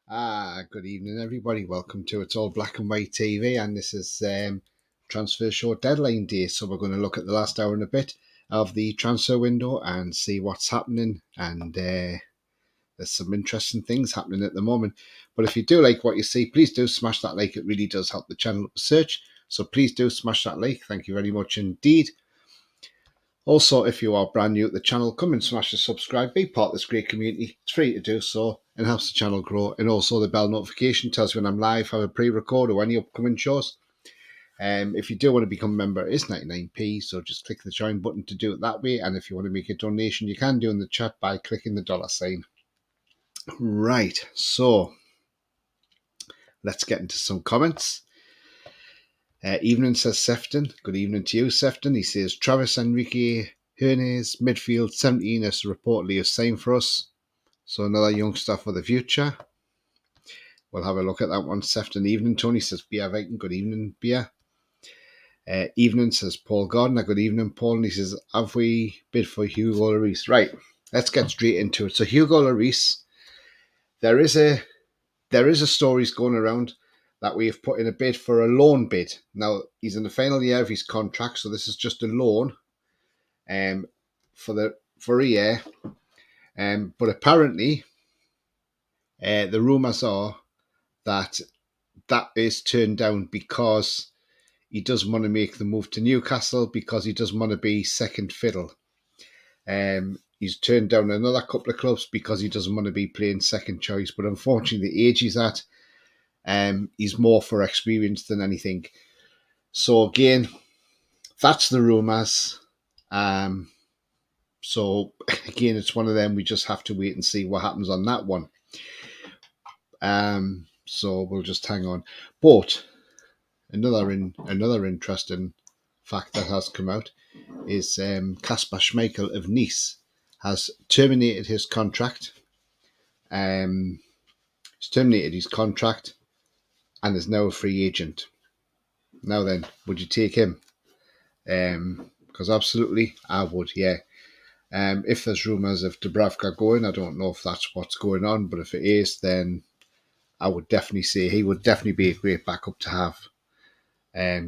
Good evening, everybody. Welcome to It's All Black and White TV, and this is transfer short deadline day. So we're going to look at the last hour and a bit of the transfer window and see what's happening. And there's some interesting things happening at the moment. But if you do like what you see, please do smash that like. It really does help the channel search. So please do smash that like. Thank you very much indeed. Also, if you are brand new at the channel, come and smash the subscribe, be part of this great community. It's free to do so and helps the channel grow. And also the bell notification tells you when I'm live, have a pre-record or any upcoming shows. If you do want to become a member, it's 99p, so just click the join button to do it that way. And if you want to make a donation, you can do in the chat by clicking the $sign. Right, so let's get into some comments. Evening, says Sefton. Good evening to you, Sefton. He says Travis Enrique Hernes, midfield 17, is reportedly a sign for us. So another youngster for the future. We'll have a look at that one. Sefton. Evening, Tony, says Beer Viking. Good evening, Beer. Evening, says Paul Gardner. Good evening, Paul. And he says, have we bid for Hugo Lloris? Right, let's get straight into it. So Hugo Lloris, there is a stories going around that we have put in a bid for a loan bid. Now, he's in the final year of his contract, so this is just a loan for a year. But apparently, the rumours are that is turned down because he doesn't want to make the move to Newcastle, because he doesn't want to be second fiddle. He's turned down another couple of clubs because he doesn't want to be playing second choice. But unfortunately, the age he's at, he's more for experience than anything. So again, that's the rumours. So again, it's one of them. We just have to wait and see what happens on that one. So we'll just hang on. But another interesting fact that has come out is Kasper Schmeichel of Nice has terminated his contract. He's terminated his contract and is now a free agent. Now then, would you take him? Because absolutely, I would, yeah. If there's rumours of Dubravka going, I don't know if that's what's going on, but if it is, then I would definitely say he would definitely be a great backup to have.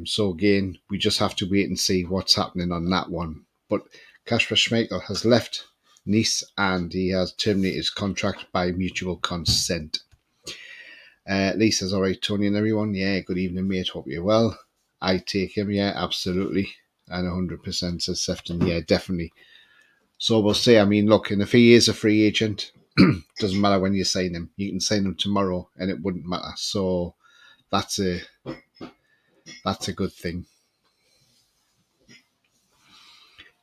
So again, we just have to wait and see what's happening on that one. But Kasper Schmeichel has left Nice and he has terminated his contract by mutual consent. Lee says, all right, Tony and everyone. Yeah, good evening, mate. Hope you're well. I take him, yeah, absolutely. And 100% says Sefton, yeah, definitely. So we'll see. I mean, look, and if he is a free agent, doesn't matter when you sign him. You can sign him tomorrow and it wouldn't matter. So that's a good thing.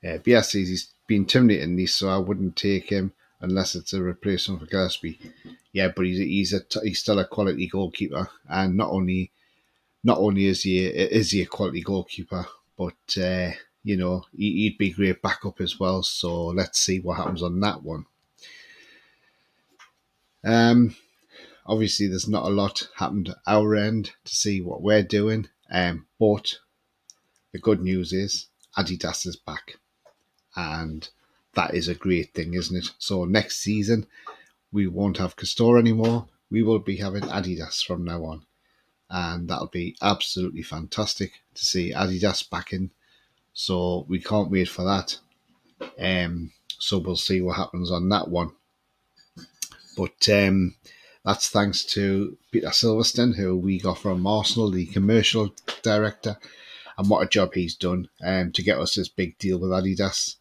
BS says he's been terminated in Nice, so I wouldn't take him unless it's a replacement for Gillespie. Yeah, but he's still a quality goalkeeper, and not only is he a quality goalkeeper, but he'd be a great backup as well. So let's see what happens on that one. Obviously, there's not a lot happened at our end to see what we're doing, but the good news is Adidas is back, and that is a great thing, isn't it? So next season, we won't have Castore anymore. We will be having Adidas from now on, and that'll be absolutely fantastic to see Adidas back in. So we can't wait for that. So we'll see what happens on that one. But that's thanks to Peter Silverstone, who we got from Arsenal, the commercial director, and what a job he's done to get us this big deal with Adidas.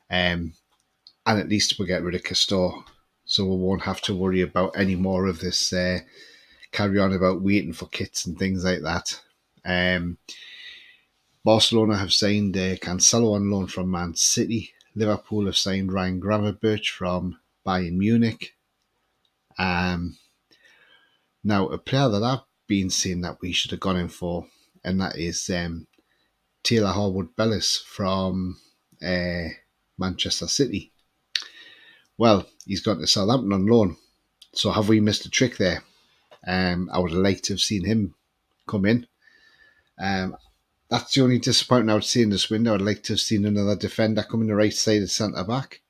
And at least we'll get rid of Castore, so we won't have to worry about any more of this carry on about waiting for kits and things like that. Barcelona have signed Cancelo on loan from Man City. Liverpool have signed Ryan Gravenberch from Bayern Munich. Now, a player that I've been saying that we should have gone in for, and that is Taylor Harwood-Bellis from Manchester City. Well, he's gone to Southampton on loan. So have we missed a trick there? I would have liked to have seen him come in. That's the only disappointment I would see in this window. I'd like to have seen another defender come in the right side of centre back.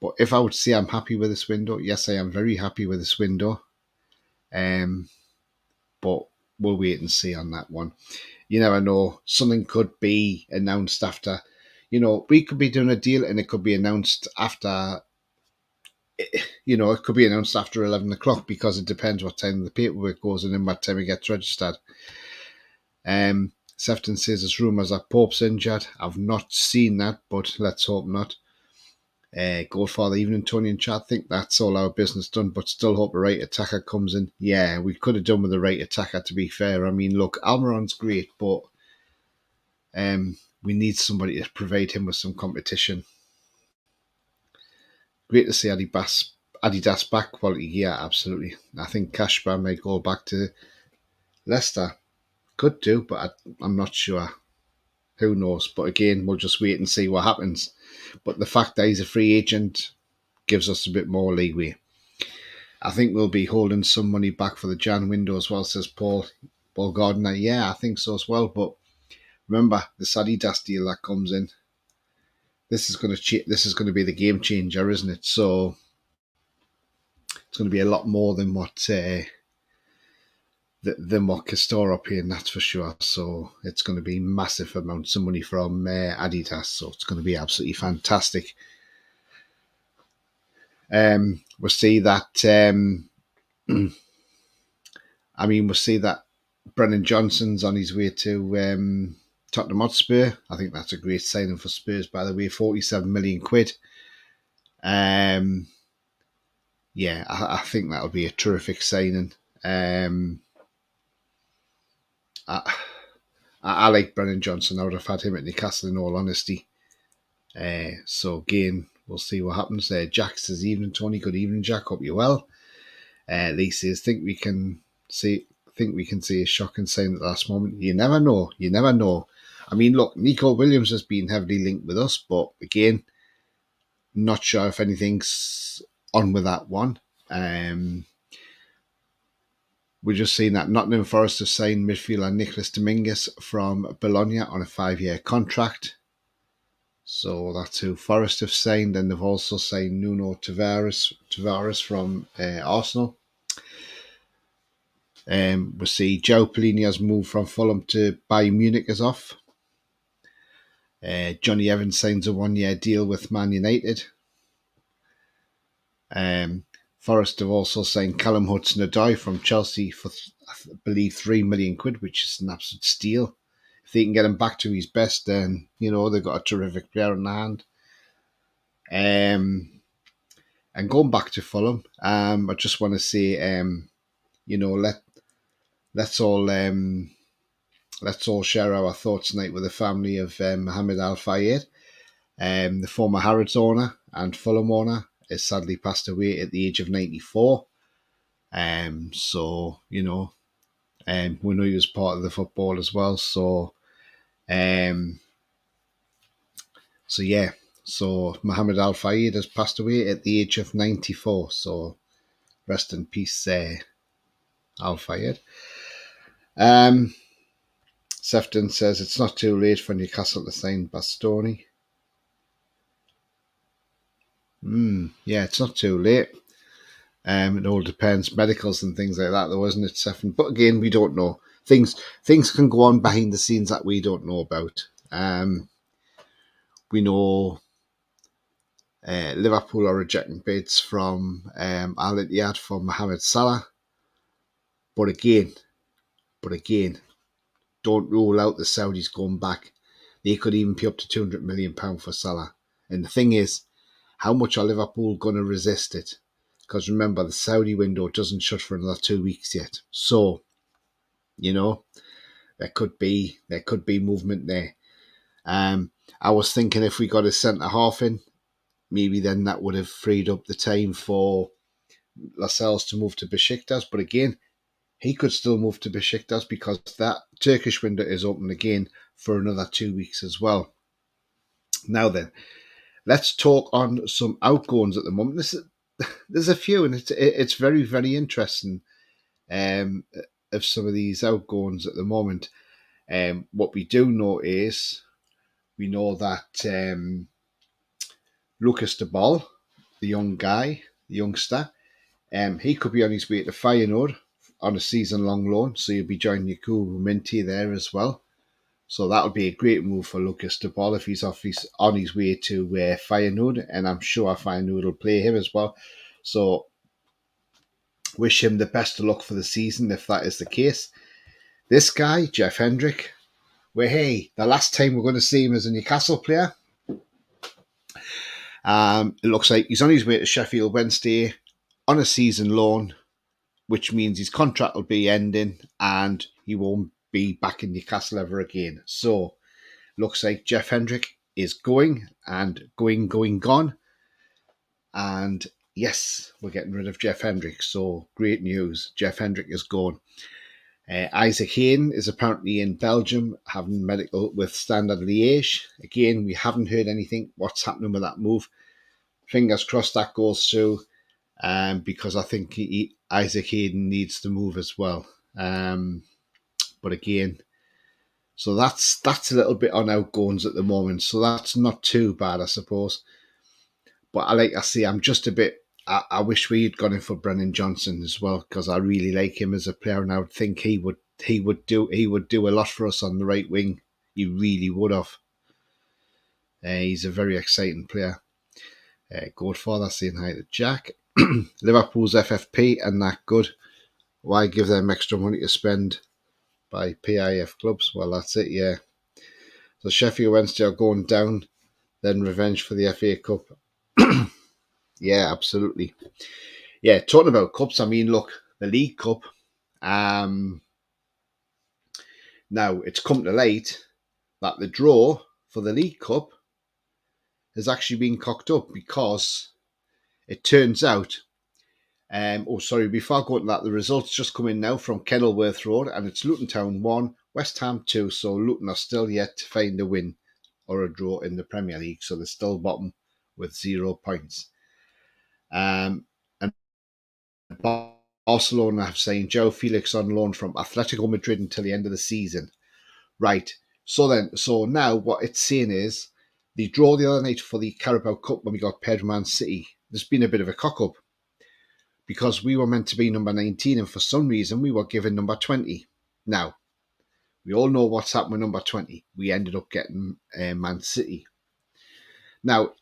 But if I would say I'm happy with this window, yes, I am very happy with this window. But we'll wait and see on that one. You never know. Something could be announced after. We could be doing a deal and it could be announced after. It could be announced after 11 o'clock because it depends what time the paperwork goes in and what time it gets registered. Sefton says there's rumours that Pope's injured. I've not seen that, but let's hope not. Godfather Evening, Tony and Chad think that's all our business done, but still hope a right attacker comes in. Yeah, we could have done with the right attacker, to be fair. I mean, look, Almiron's great, but we need somebody to provide him with some competition. Great to see Adidas back, quality gear, absolutely. I think Kashba may go back to Leicester. Could do, but I'm not sure. Who knows? But again, we'll just wait and see what happens. But the fact that he's a free agent gives us a bit more leeway. I think we'll be holding some money back for the Jan window as well, says Paul Gardner. Yeah, I think so as well. But remember, the Adidas deal that comes in, this is going to be the game changer, isn't it? So it's going to be a lot more than what Castoro are paying, that's for sure. So it's going to be massive amounts of money from Adidas. So it's going to be absolutely fantastic. We'll see that. We'll see that Brennan Johnson's on his way to Tottenham Hotspur. I think that's a great signing for Spurs, by the way. 47 million quid. I think that'll be a terrific signing. I like Brennan Johnson. I would have had him at Newcastle, in all honesty. So again, we'll see what happens there. Jack says, evening, Tony. Good evening, Jack. Hope you're well. Lee says, think we can see a shocking sign at the last moment. You never know. I mean, look, Nico Williams has been heavily linked with us, but again, not sure if anything's on with that one. We're just seeing that Nottingham Forest have signed midfielder Nicholas Dominguez from Bologna on a 5-year contract. So that's who Forest have signed, and they've also signed Nuno Tavares from Arsenal. We'll see Joe Pelini has moved from Fulham to Bayern Munich as off. Johnny Evans signs a 1-year deal with Man United. Forest have also signed Callum Hudson-Odoi from Chelsea for, I believe, 3 million quid, which is an absolute steal. If they can get him back to his best, then, they've got a terrific player in the hand. And going back to Fulham, I just want to say, let's all share our thoughts tonight with the family of Mohamed Al Fayed, the former Harrods owner and Fulham owner, has sadly passed away at the age of 94. We know he was part of the football as well. So Mohamed Al Fayed has passed away at the age of 94. So rest in peace, Al Fayed. Sefton says it's not too late for Newcastle to sign Bastoni. Yeah, it's not too late. It all depends, medicals and things like that, though, isn't it, Sefton? But again, we don't know. Things can go on behind the scenes that we don't know about. We know Liverpool are rejecting bids from Al Ittihad for Mohamed Salah. But again, don't rule out the Saudis going back. They could even pay up to £200 million for Salah. And the thing is, how much are Liverpool going to resist it? Because remember, the Saudi window doesn't shut for another 2 weeks yet. So, there could be movement there. I was thinking if we got a centre-half in, maybe then that would have freed up the time for Lascelles to move to Besiktas. But again, he could still move to Besiktas because that Turkish window is open again for another 2 weeks as well. Now then, let's talk on some outgoings at the moment. There's a few, and it's very, very interesting of some of these outgoings at the moment. What we do know is we know that Lucas de Bol, the youngster, he could be on his way to Feyenoord on a season-long loan, so you'll be joining Yakubu Minty there as well. So that'll be a great move for Lucas de Paul if he's on his way to Feyenoord, and I'm sure Feyenoord will play him as well. So wish him the best of luck for the season if that is the case. This guy, Jeff Hendrick, the last time we're going to see him as a Newcastle player. It looks like he's on his way to Sheffield Wednesday on a season loan, which means his contract will be ending and he won't be back in Newcastle ever again. So, looks like Jeff Hendrick is going. And yes, we're getting rid of Jeff Hendrick. So, great news. Jeff Hendrick is gone. Isaac Hayden is apparently in Belgium having medical with Standard Liège. Again, we haven't heard anything. What's happening with that move? Fingers crossed that goes through, because I think Isaac Hayden needs to move as well. But again, so that's a little bit on outgoings at the moment. So that's not too bad, I suppose. But like I say, I'm just a bit. I wish we had gone in for Brennan Johnson as well, because I really like him as a player, and I would think he would do a lot for us on the right wing. He really would have. He's a very exciting player. Godfather saying hi to Jack. Liverpool's FFP are not good. Why give them extra money to spend by PIF clubs? Well, that's it, yeah. So Sheffield Wednesday are going down, then revenge for the FA Cup. Yeah, absolutely. Yeah, talking about cups, I mean, look, the League Cup, now it's come to light that the draw for the League Cup has actually been cocked up, because it turns out, before I go to that, the results just come in now from Kenilworth Road, and it's Luton Town 1, West Ham 2, so Luton are still yet to find a win or a draw in the Premier League, so they're still bottom with 0 points. And Barcelona have signed João Felix on loan from Atletico Madrid until the end of the season. Right, so now what it's saying is, the draw the other night for the Carabao Cup when we got paired Man City, there's been a bit of a cock-up, because we were meant to be number 19 and for some reason we were given number 20. Now, we all know what's happened with number 20. We ended up getting Man City. Now,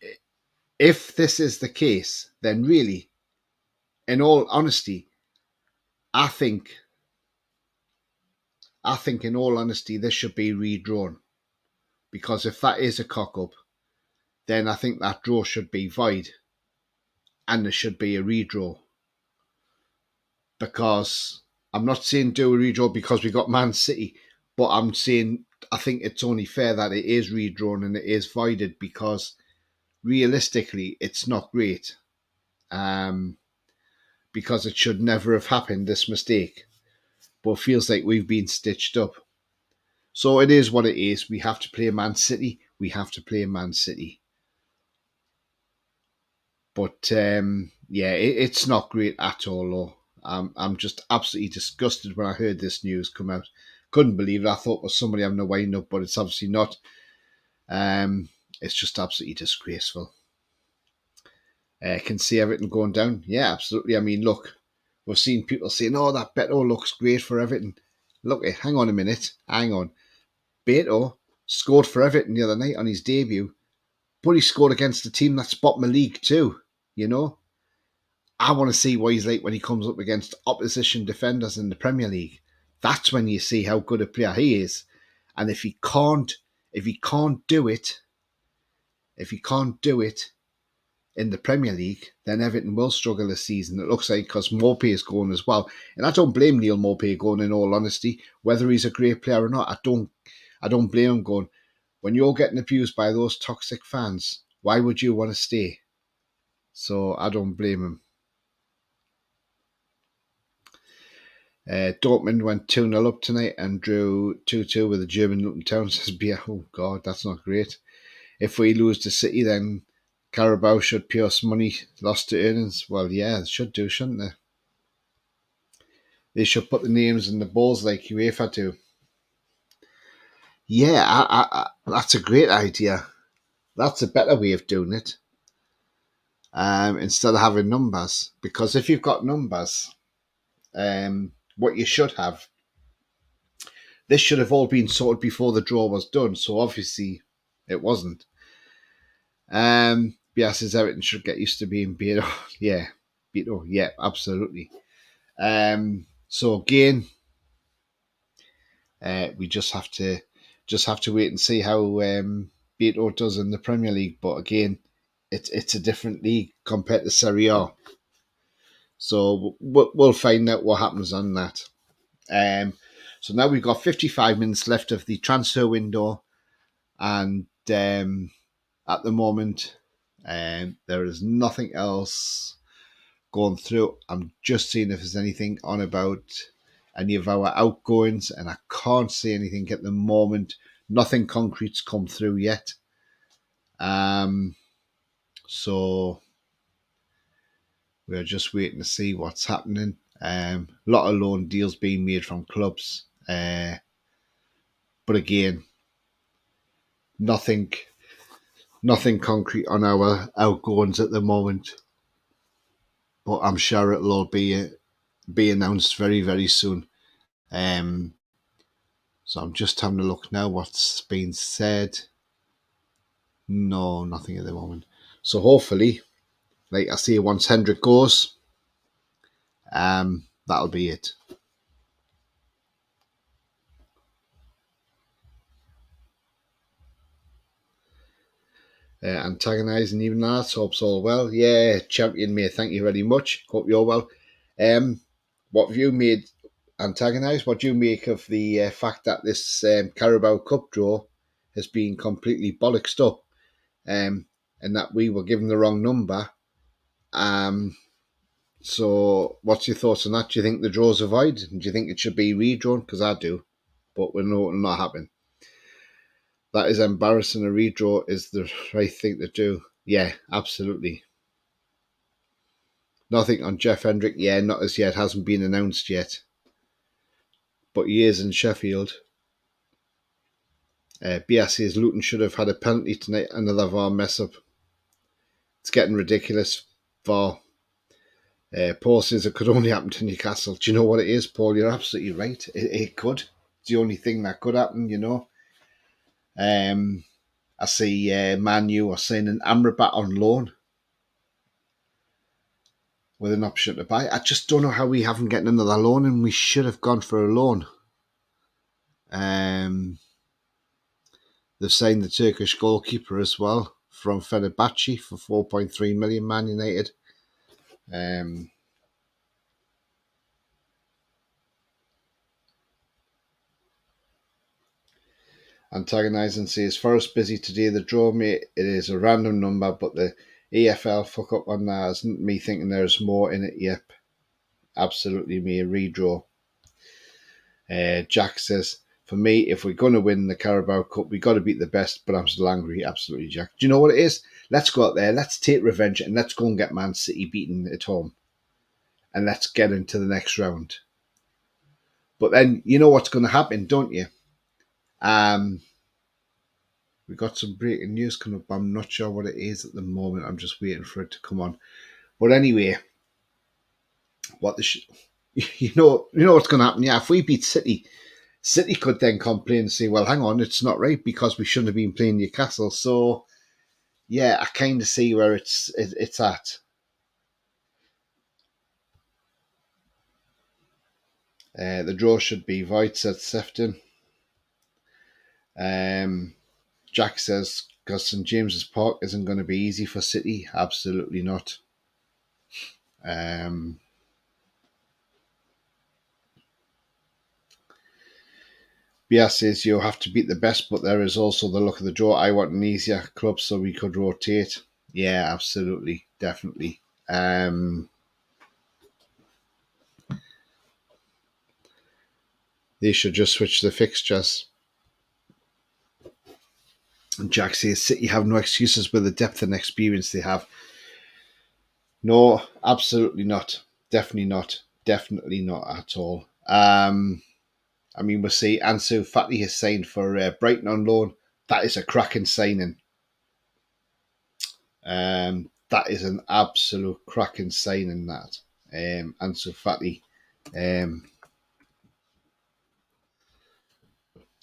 if this is the case, then really, in all honesty, I think in all honesty, this should be redrawn. Because if that is a cock-up, then I think that draw should be void. And there should be a redraw. Because I'm not saying do a redraw because we got Man City, but I'm saying I think it's only fair that it is redrawn and it is voided, because realistically it's not great. Because it should never have happened, this mistake. But it feels like we've been stitched up. So it is what it is. We have to play Man City. But it's not great at all, though. I'm just absolutely disgusted when I heard this news come out. Couldn't believe it. I thought it was somebody having a wind up, but it's obviously not. It's just absolutely disgraceful. Can see Everton going down. Yeah, absolutely. I mean, look, we've seen people saying, "Oh, that Beto looks great for Everton." Look, hang on a minute. Hang on. Beto scored for Everton the other night on his debut, but he scored against a team that's bottom of league too. You know, I want to see what he's like when he comes up against opposition defenders in the Premier League. That's when you see how good a player he is. And if he can't do it in the Premier League, then Everton will struggle this season. It looks like, because Maupay is going as well. And I don't blame Neil Maupay going, in all honesty. Whether he's a great player or not, I don't blame him going. When you're getting abused by those toxic fans, why would you want to stay? So I don't blame him. Dortmund went 2-0 up tonight and drew 2-2 with the German Luton Town. Says Beer, oh God, that's not great. If we lose to City, then Carabao should pay us money lost to earnings. Well, yeah, they should do, shouldn't they? They should put the names in the balls like UEFA do. Yeah, I that's a great idea. That's a better way of doing it. Instead of having numbers. Because if you've got numbers, what you should have, this should have all been sorted before the draw was done. So obviously it wasn't. Bias says Everton should get used to being beat. Yeah, yeah, absolutely. So again, we just have to wait and see how Beto does in the Premier League. But again, it's a different league compared to Serie A. So we'll find out what happens on that. So now we've got 55 minutes left of the transfer window, and at the moment, there is nothing else going through. I'm just seeing if there's anything on about any of our outgoings, and I can't see anything at the moment. Nothing concrete's come through yet. So we're just waiting to see what's happening. A lot of loan deals being made from clubs. But again, nothing concrete on our outgoings at the moment. But I'm sure it'll all be announced very, very soon. So I'm just having a look now what's been said. No, nothing at the moment. So hopefully, like I say, once Hendrick goes, that'll be it. Antagonising even that, hopes all well. Yeah, champion mate, thank you very much. Hope you're well. What have you made antagonised? What do you make of the fact that this Carabao Cup draw has been completely bollocksed up, and that we were given the wrong number? So what's your thoughts on that? Do you think the draw's a void? Do you think it should be redrawn? Because I do, but we know it'll not happen. That is embarrassing. A redraw is the right thing to do. Yeah, absolutely. Nothing on Jeff Hendrick. Yeah, not as yet. Hasn't been announced yet. But he is in Sheffield. BSC's Luton should have had a penalty tonight. Another VAR mess up. It's getting ridiculous. VAR. Paul says it could only happen to Newcastle. Do you know what it is, Paul? You're absolutely right. It could. It's the only thing that could happen, you know. I see Man U are signing Amrabat on loan with an option to buy. I just don't know how we haven't gotten another loan, and we should have gone for a loan. They've signed the Turkish goalkeeper as well from Fenerbahce for 4.3 million, Man United. Antagonising says, Forest busy today. The draw, mate, it is a random number, but the EFL fuck up on that isn't me thinking there's more in it. Yep, absolutely me, a redraw. Jack says, for me, if we're going to win the Carabao Cup, we got to beat the best, but I'm still angry. Absolutely, Jack. Do you know what it is? Let's go out there, let's take revenge, and let's go and get Man City beaten at home. And let's get into the next round. But then, you know what's going to happen, don't you? We got some breaking news coming up. I'm not sure what it is at the moment. I'm just waiting for it to come on. But anyway, you know what's going to happen. Yeah, if we beat City, City could then complain and say, "Well, hang on, it's not right because we shouldn't have been playing Newcastle." So, yeah, I kind of see where it's at. The draw should be void, said Sefton. Jack says, because St James's Park isn't going to be easy for City. Absolutely not. Bias says you have to beat the best, but there is also the luck of the draw. I want an easier club so we could rotate. Yeah, absolutely. Definitely. They should just switch the fixtures. And Jack says City have no excuses with the depth and experience they have. No, absolutely not. Definitely not. Definitely not at all. I mean, we'll see. Ansu Fati has signed for Brighton on loan. That is a cracking signing. That is an absolute cracking signing, that. Ansu Fati.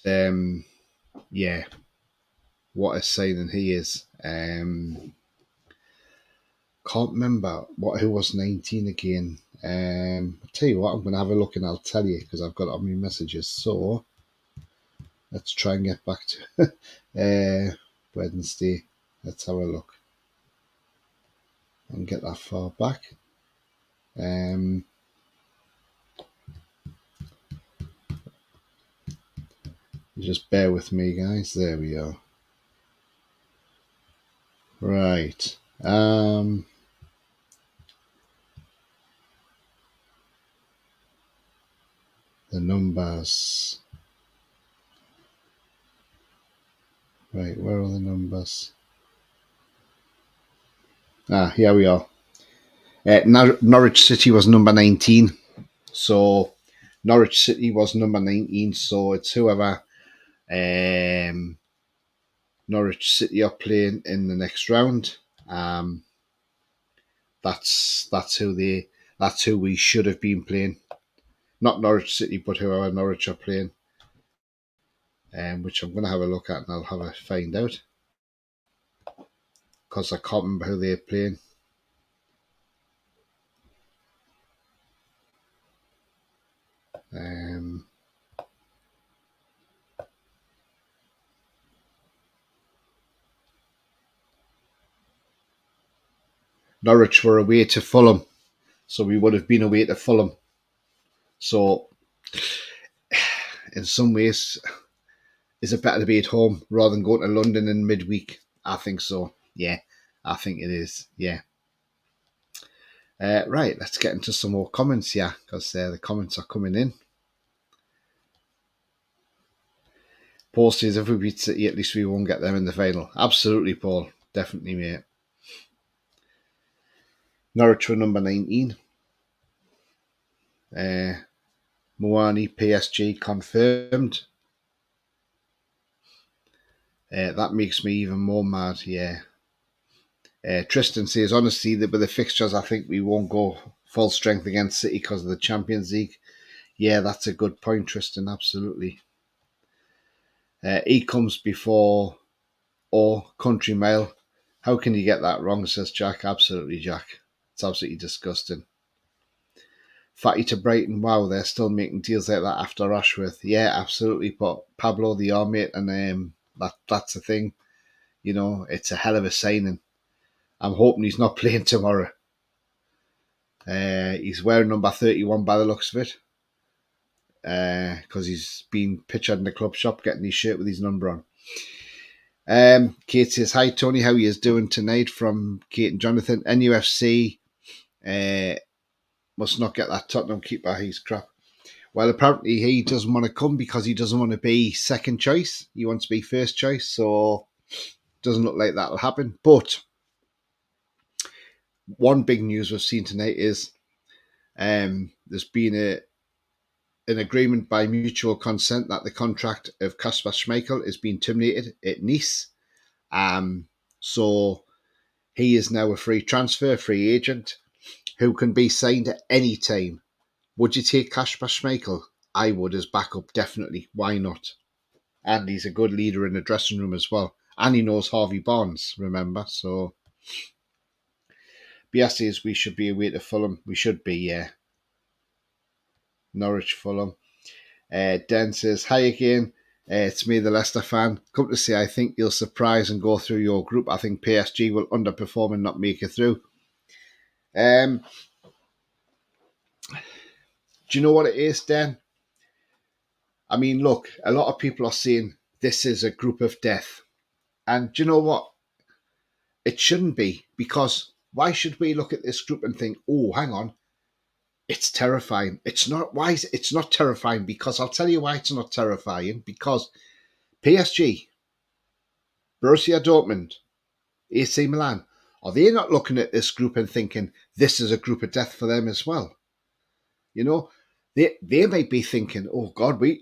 yeah, what a signing he is. Can't remember who was 19 again. I'll tell you what, I'm going to have a look and I'll tell you because I've got it on my messages. So let's try and get back to Wednesday. Let's have a look and get that far back. Just bear with me, guys. There we are. Right. The numbers. Right, where are the numbers? Here we are. Norwich City was number 19. So Norwich City was number 19. So it's whoever Norwich City are playing in the next round. That's who we should have been playing. Not Norwich City, but whoever Norwich are playing. Which I'm going to have a look at and I'll have a find out. Because I can't remember who they're playing. Norwich were away to Fulham. So we would have been away to Fulham. So in some ways, is it better to be at home rather than going to London in midweek? I think so. Yeah, I think it is. Yeah. Right, let's get into some more comments here because the comments are coming in. Paul says if we beat City, at least we won't get them in the final. Absolutely, Paul. Definitely, mate. Norwich were number 19. Moani PSG confirmed. That makes me even more mad, yeah. Tristan says, honestly, with the fixtures, I think we won't go full strength against City because of the Champions League. Yeah, that's a good point, Tristan, absolutely. E comes before or Country Mile. How can you get that wrong, says Jack. Absolutely, Jack. It's absolutely disgusting. Fatty to Brighton, wow, they're still making deals like that after Ashworth. Yeah, absolutely. But Pablo, the arm mate, and that's the thing. You know, it's a hell of a signing. I'm hoping he's not playing tomorrow. He's wearing number 31 by the looks of it. Because he's been pictured in the club shop getting his shirt with his number on. Kate says, hi Tony, how you doing tonight? From Kate and Jonathan. NUFC must not get that Tottenham keeper, he's crap. Well, apparently he doesn't want to come because he doesn't want to be second choice. He wants to be first choice, so doesn't look like that'll happen. But one big news we've seen tonight is there's been an agreement by mutual consent that the contract of Kasper Schmeichel is being terminated at Nice. So he is now a free transfer, free agent, who can be signed at any time. Would you take Kasper Schmeichel? I would as backup, definitely. Why not? And he's a good leader in the dressing room as well. And he knows Harvey Barnes, remember? So Bias says we should be away to Fulham. We should be, yeah. Norwich, Fulham. Den says, hi again. It's me, the Leicester fan. Come to say I think you'll surprise and go through your group. I think PSG will underperform and not make it through. Do you know what it is, Den? I mean, look, a lot of people are saying this is a group of death. And do you know what? It shouldn't be, because why should we look at this group and think, oh, hang on, it's terrifying. It's not. Why is it's not terrifying? Because I'll tell you why it's not terrifying. Because PSG, Borussia Dortmund, AC Milan, are they not looking at this group and thinking this is a group of death for them as well? You know, they might be thinking, oh God, we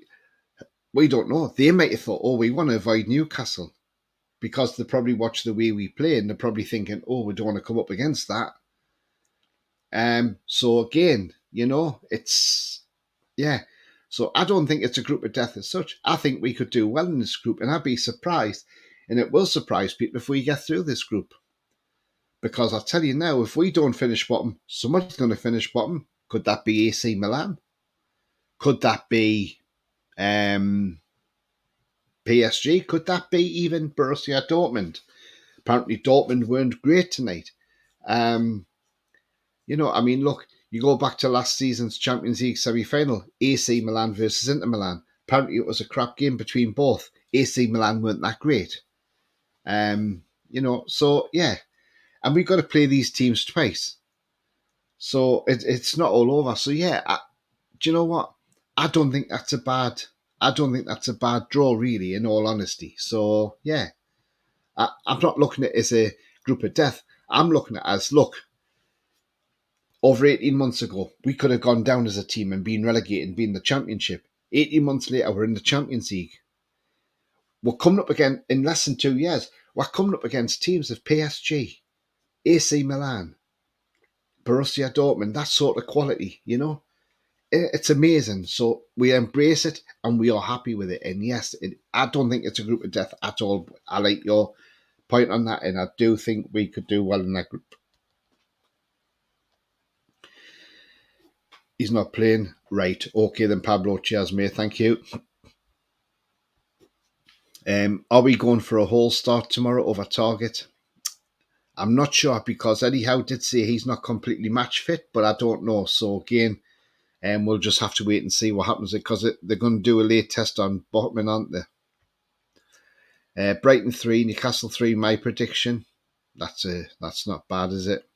don't know. They might have thought, oh, we want to avoid Newcastle because they probably watch the way we play and they're probably thinking, oh, we don't want to come up against that. So again, you know, it's yeah. So I don't think it's a group of death as such. I think we could do well in this group, and I'd be surprised, and it will surprise people if we get through this group. Because I'll tell you now, if we don't finish bottom, somebody's going to finish bottom. Could that be AC Milan? Could that be PSG? Could that be even Borussia Dortmund? Apparently Dortmund weren't great tonight. Look, you go back to last season's Champions League semi-final, AC Milan versus Inter Milan. Apparently it was a crap game between both. AC Milan weren't that great. So yeah. And we've got to play these teams twice. So it's not all over. So yeah, do you know what? I don't think that's a bad draw, really, in all honesty. So yeah, I'm not looking at it as a group of death. I'm looking at it as, look, over 18 months ago, we could have gone down as a team and been relegated and been in the Championship. 18 months later, we're in the Champions League. We're coming up again, in less than 2 years, we're coming up against teams of PSG, AC Milan, Borussia Dortmund, that sort of quality, you know? It's amazing. So we embrace it and we are happy with it. And yes, I don't think it's a group of death at all. I like your point on that, and I do think we could do well in that group. He's not playing. Right. Okay, then, Pablo. Cheers, mate. Thank you. Are we going for a whole start tomorrow over Target? I'm not sure, because Eddie Howe did say he's not completely match fit, but I don't know. So again, we'll just have to wait and see what happens, because they're going to do a late test on Botman, aren't they? Brighton 3, Newcastle 3, my prediction. That's not bad, is it?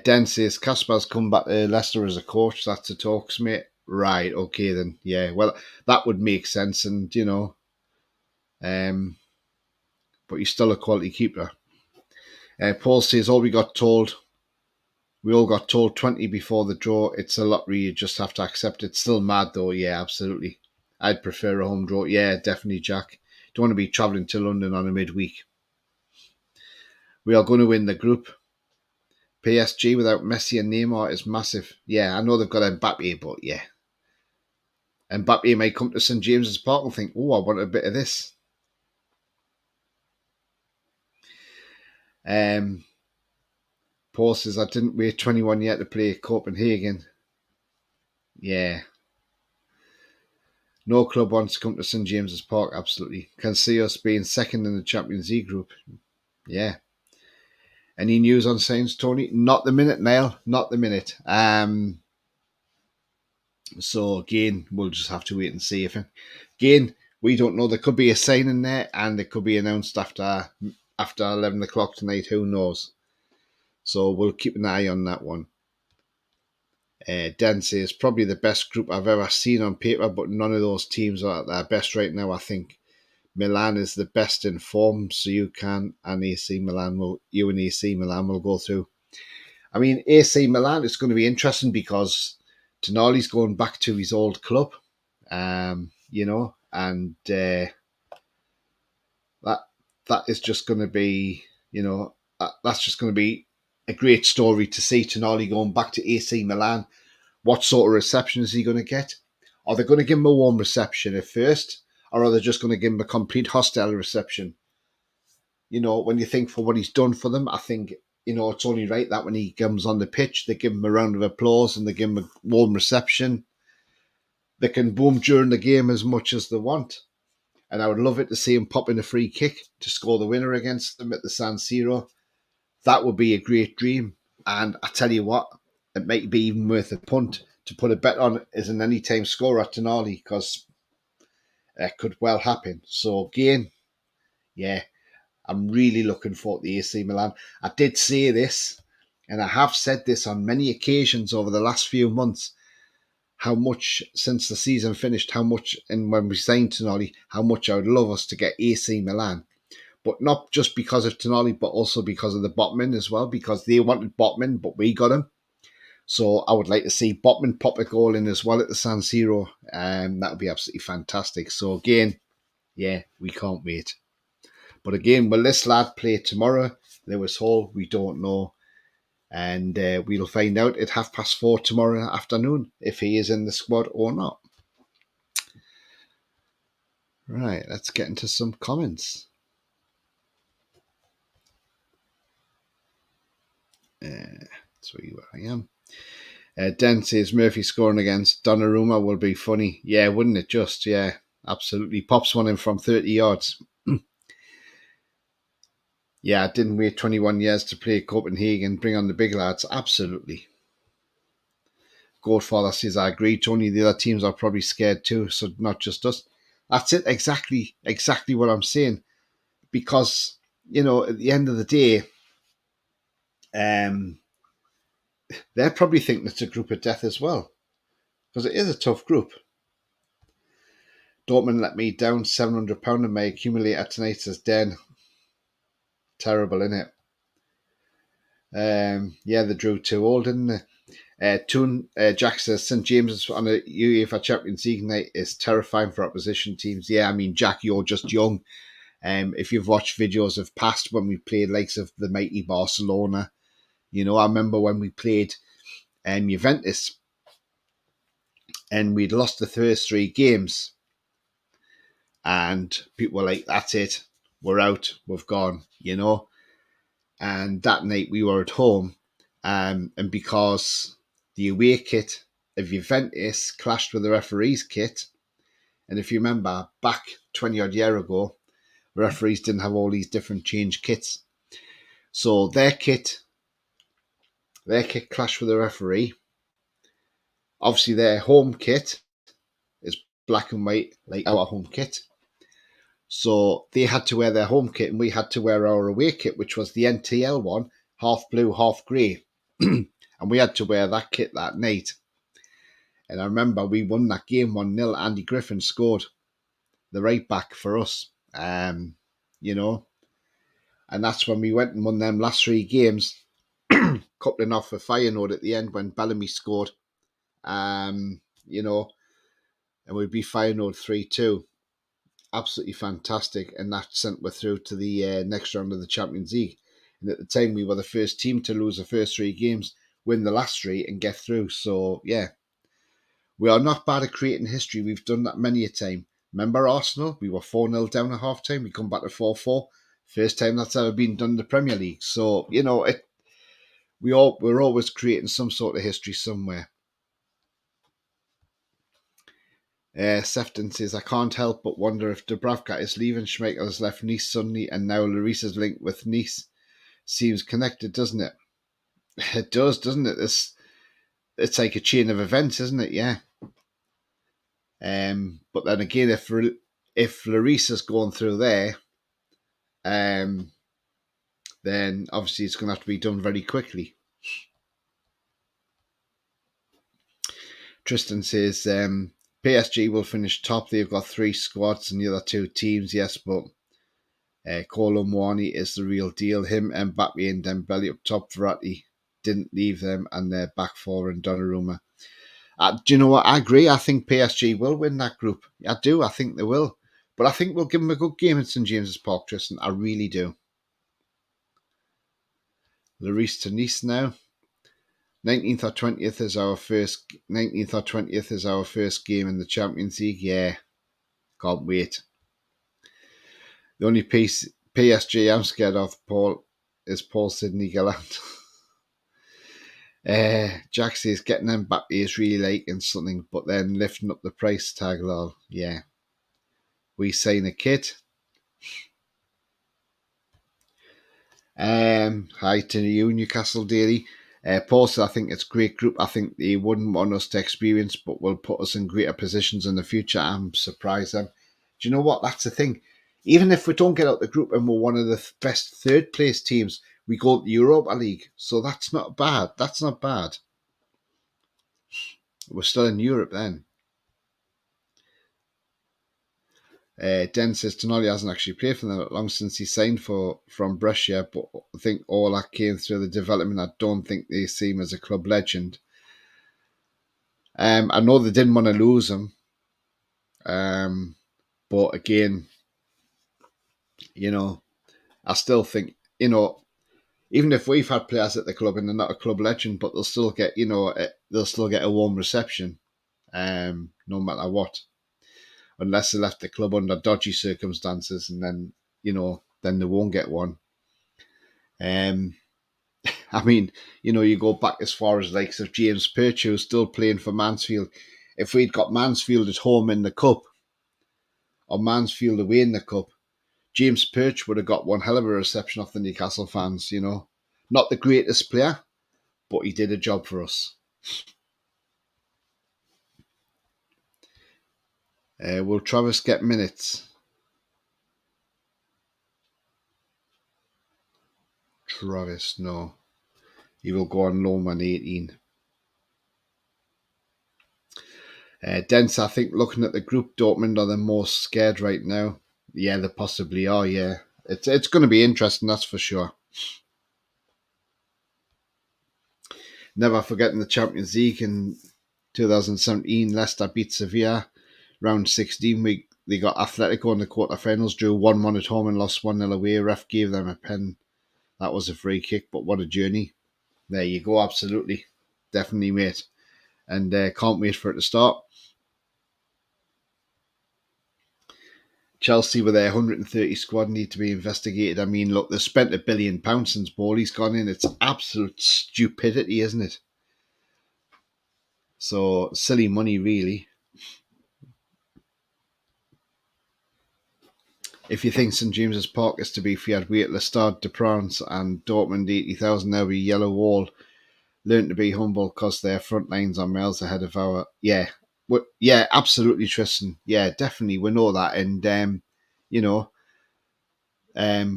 Den says Kaspar's come back to Leicester as a coach. That's the talks, mate. Right, okay then. Yeah, well, that would make sense, and but he's still a quality keeper. Paul says we all got told 20 before the draw. It's a lottery, you just have to accept it. Still mad though, yeah, absolutely. I'd prefer a home draw. Yeah, definitely, Jack. Don't want to be travelling to London on a midweek. We are going to win the group. PSG without Messi and Neymar is massive. Yeah, I know they've got Mbappe, but yeah. Mbappe may come to St James's Park and think, I want a bit of this. Paul says, I didn't wait 21 yet to play Copenhagen. Yeah. No club wants to come to St James's Park, absolutely. Can see us being second in the Champions League group. Yeah. Any news on Saints, Tony? Not the minute, Niall. Not the minute. So again, we'll just have to wait and see. Again, we don't know. There could be a signing there, and it could be announced after 11 o'clock tonight. Who knows? So we'll keep an eye on that one. Dan says probably the best group I've ever seen on paper, but none of those teams are at their best right now. I think Milan is the best in form, so you and AC Milan will go through. I mean, AC Milan is going to be interesting because Tonali's going back to his old club, and that is just going to be, that's just going to be a great story to see Tonali going back to AC Milan. What sort of reception is he going to get? Are they going to give him a warm reception at first, or are they just going to give him a complete hostile reception? When you think for what he's done for them, I think, it's only right that when he comes on the pitch, they give him a round of applause and they give him a warm reception. They can boom during the game as much as they want. And I would love it to see him pop in a free kick to score the winner against them at the San Siro. That would be a great dream. And I tell you what, it might be even worth a punt to put a bet on as an anytime scorer at Tonali, because it could well happen. So again, yeah, I'm really looking forward to the AC Milan. I did say this, and I have said this on many occasions over the last few months, how much, since the season finished, and when we signed Tonali, how much I would love us to get AC Milan. But not just because of Tonali, but also because of the Botman as well, because they wanted Botman, but we got him. So I would like to see Botman pop a goal in as well at the San Siro. That would be absolutely fantastic. So again, yeah, we can't wait. But again, will this lad play tomorrow? Lewis Hall, we don't know. And we'll find out at 4:30 tomorrow afternoon if he is in the squad or not. Right, let's get into some comments. That's where I am. Den says Murphy scoring against Donnarumma will be funny. Yeah, wouldn't it just? Yeah, absolutely. Pops one in from 30 yards. Yeah, didn't wait 21 years to play Copenhagen, bring on the big lads. Absolutely. Godfather says, I agree, Tony. The other teams are probably scared too, so not just us. That's it, exactly what I'm saying. Because, at the end of the day, they're probably thinking it's a group of death as well. Because it is a tough group. Dortmund let me down £700 and my accumulator tonight, says Den. Terrible, innit? Yeah, they drew 2-2, didn't they? Jack says St James's on a UEFA Champions League night is terrifying for opposition teams. Yeah, I mean, Jack, you're just young. If you've watched videos of past when we played likes of the mighty Barcelona, I remember when we played Juventus and we'd lost the first 3 games and people were like, that's it, we're out, we've gone, And that night we were at home and because the away kit of Juventus clashed with the referee's kit, and if you remember back 20 odd year ago, referees didn't have all these different change kits. So their kit clashed with the referee. Obviously their home kit is black and white like our home kit. So they had to wear their home kit and we had to wear our away kit, which was the NTL one, half blue, half grey. And we had to wear that kit that night. And I remember we won that game 1-0. Andy Griffin scored the right back for us. And that's when we went and won them last 3 games, coupling off a Feyenoord at the end when Bellamy scored. And we beat Feyenoord 3-2. Absolutely fantastic. And that sent us through to the next round of the Champions League. And at the time, we were the first team to lose the first 3 games, win the last 3 and get through. So, yeah. We are not bad at creating history. We've done that many a time. Remember Arsenal? We were 4-0 down at half-time. We come back to 4-4. First time that's ever been done in the Premier League. So, we're always creating some sort of history somewhere. Sefton says, I can't help but wonder if Dubravka is leaving. Schmeichel has left Nice suddenly, and now Lloris's link with Nice seems connected, doesn't it? It does, doesn't it? It's like a chain of events, isn't it? Yeah. But then again, if Lloris is going through there, then obviously it's going to have to be done very quickly. Tristan says, PSG will finish top. They've got 3 squads and the other 2 teams, yes, but Kolo Muani is the real deal. Him, Mbappe and Dembele up top. Verratti didn't leave them, and they're back 4 and Donnarumma. Do you know what? I agree. I think PSG will win that group. I do. I think they will. But I think we'll give them a good game at St James's Park, Tristan. I really do. Lloris to Nice now. 19th or 20th is our first. 19th or 20th is our first game in the Champions League. Yeah, can't wait. The only PSG I'm scared of, Paul, is Paul Sidney Gallant. Jack says getting Mbappe is really liking something, but then lifting up the price tag, lol. Yeah. We sign a kid. Hi to you, Newcastle Daily. Paul said, I think it's a great group. I think they wouldn't want us to experience, but will put us in greater positions in the future. I'm surprised them. Do you know what? That's the thing. Even if we don't get out the group and we're one of the best 3rd place teams, we go to the Europa League. So that's not bad. That's not bad. We're still in Europe then. Den says Tonali hasn't actually played for them that long since he signed from Brescia, but I think all that came through the development. I don't think they see him as a club legend. I know they didn't want to lose him, but again, I still think, Even if we've had players at the club and they're not a club legend, but they'll still get, they'll still get a warm reception, no matter what. Unless they left the club under dodgy circumstances, and then, then they won't get one. I mean, you go back as far as likes of James Perch, who's still playing for Mansfield. If we'd got Mansfield at home in the cup, or Mansfield away in the cup, James Perch would have got one hell of a reception off the Newcastle fans, Not the greatest player, but he did a job for us. Will Travis get minutes? Travis, no. He will go on loan when 18. Dents, I think, looking at the group, Dortmund are the most scared right now. Yeah, they possibly are, yeah. It's going to be interesting, that's for sure. Never forgetting the Champions League in 2017, Leicester beat Sevilla. Round 16, they got Atletico in the quarterfinals, drew 1-1 at home and lost 1-0 away. Ref gave them a pen. That was a free kick, but what a journey. There you go, absolutely. Definitely, mate. And can't wait for it to start. Chelsea with their 130 squad need to be investigated. I mean, look, they've spent £1 billion since Bowley's gone in. It's absolute stupidity, isn't it? So, silly money, really. If you think St James's Park is to be feared, we at Le Stade de France and Dortmund 80,000, there'll be yellow wall. Learn to be humble because their front lines are miles ahead of our... Yeah, absolutely, Tristan. Yeah, definitely, we know that. And,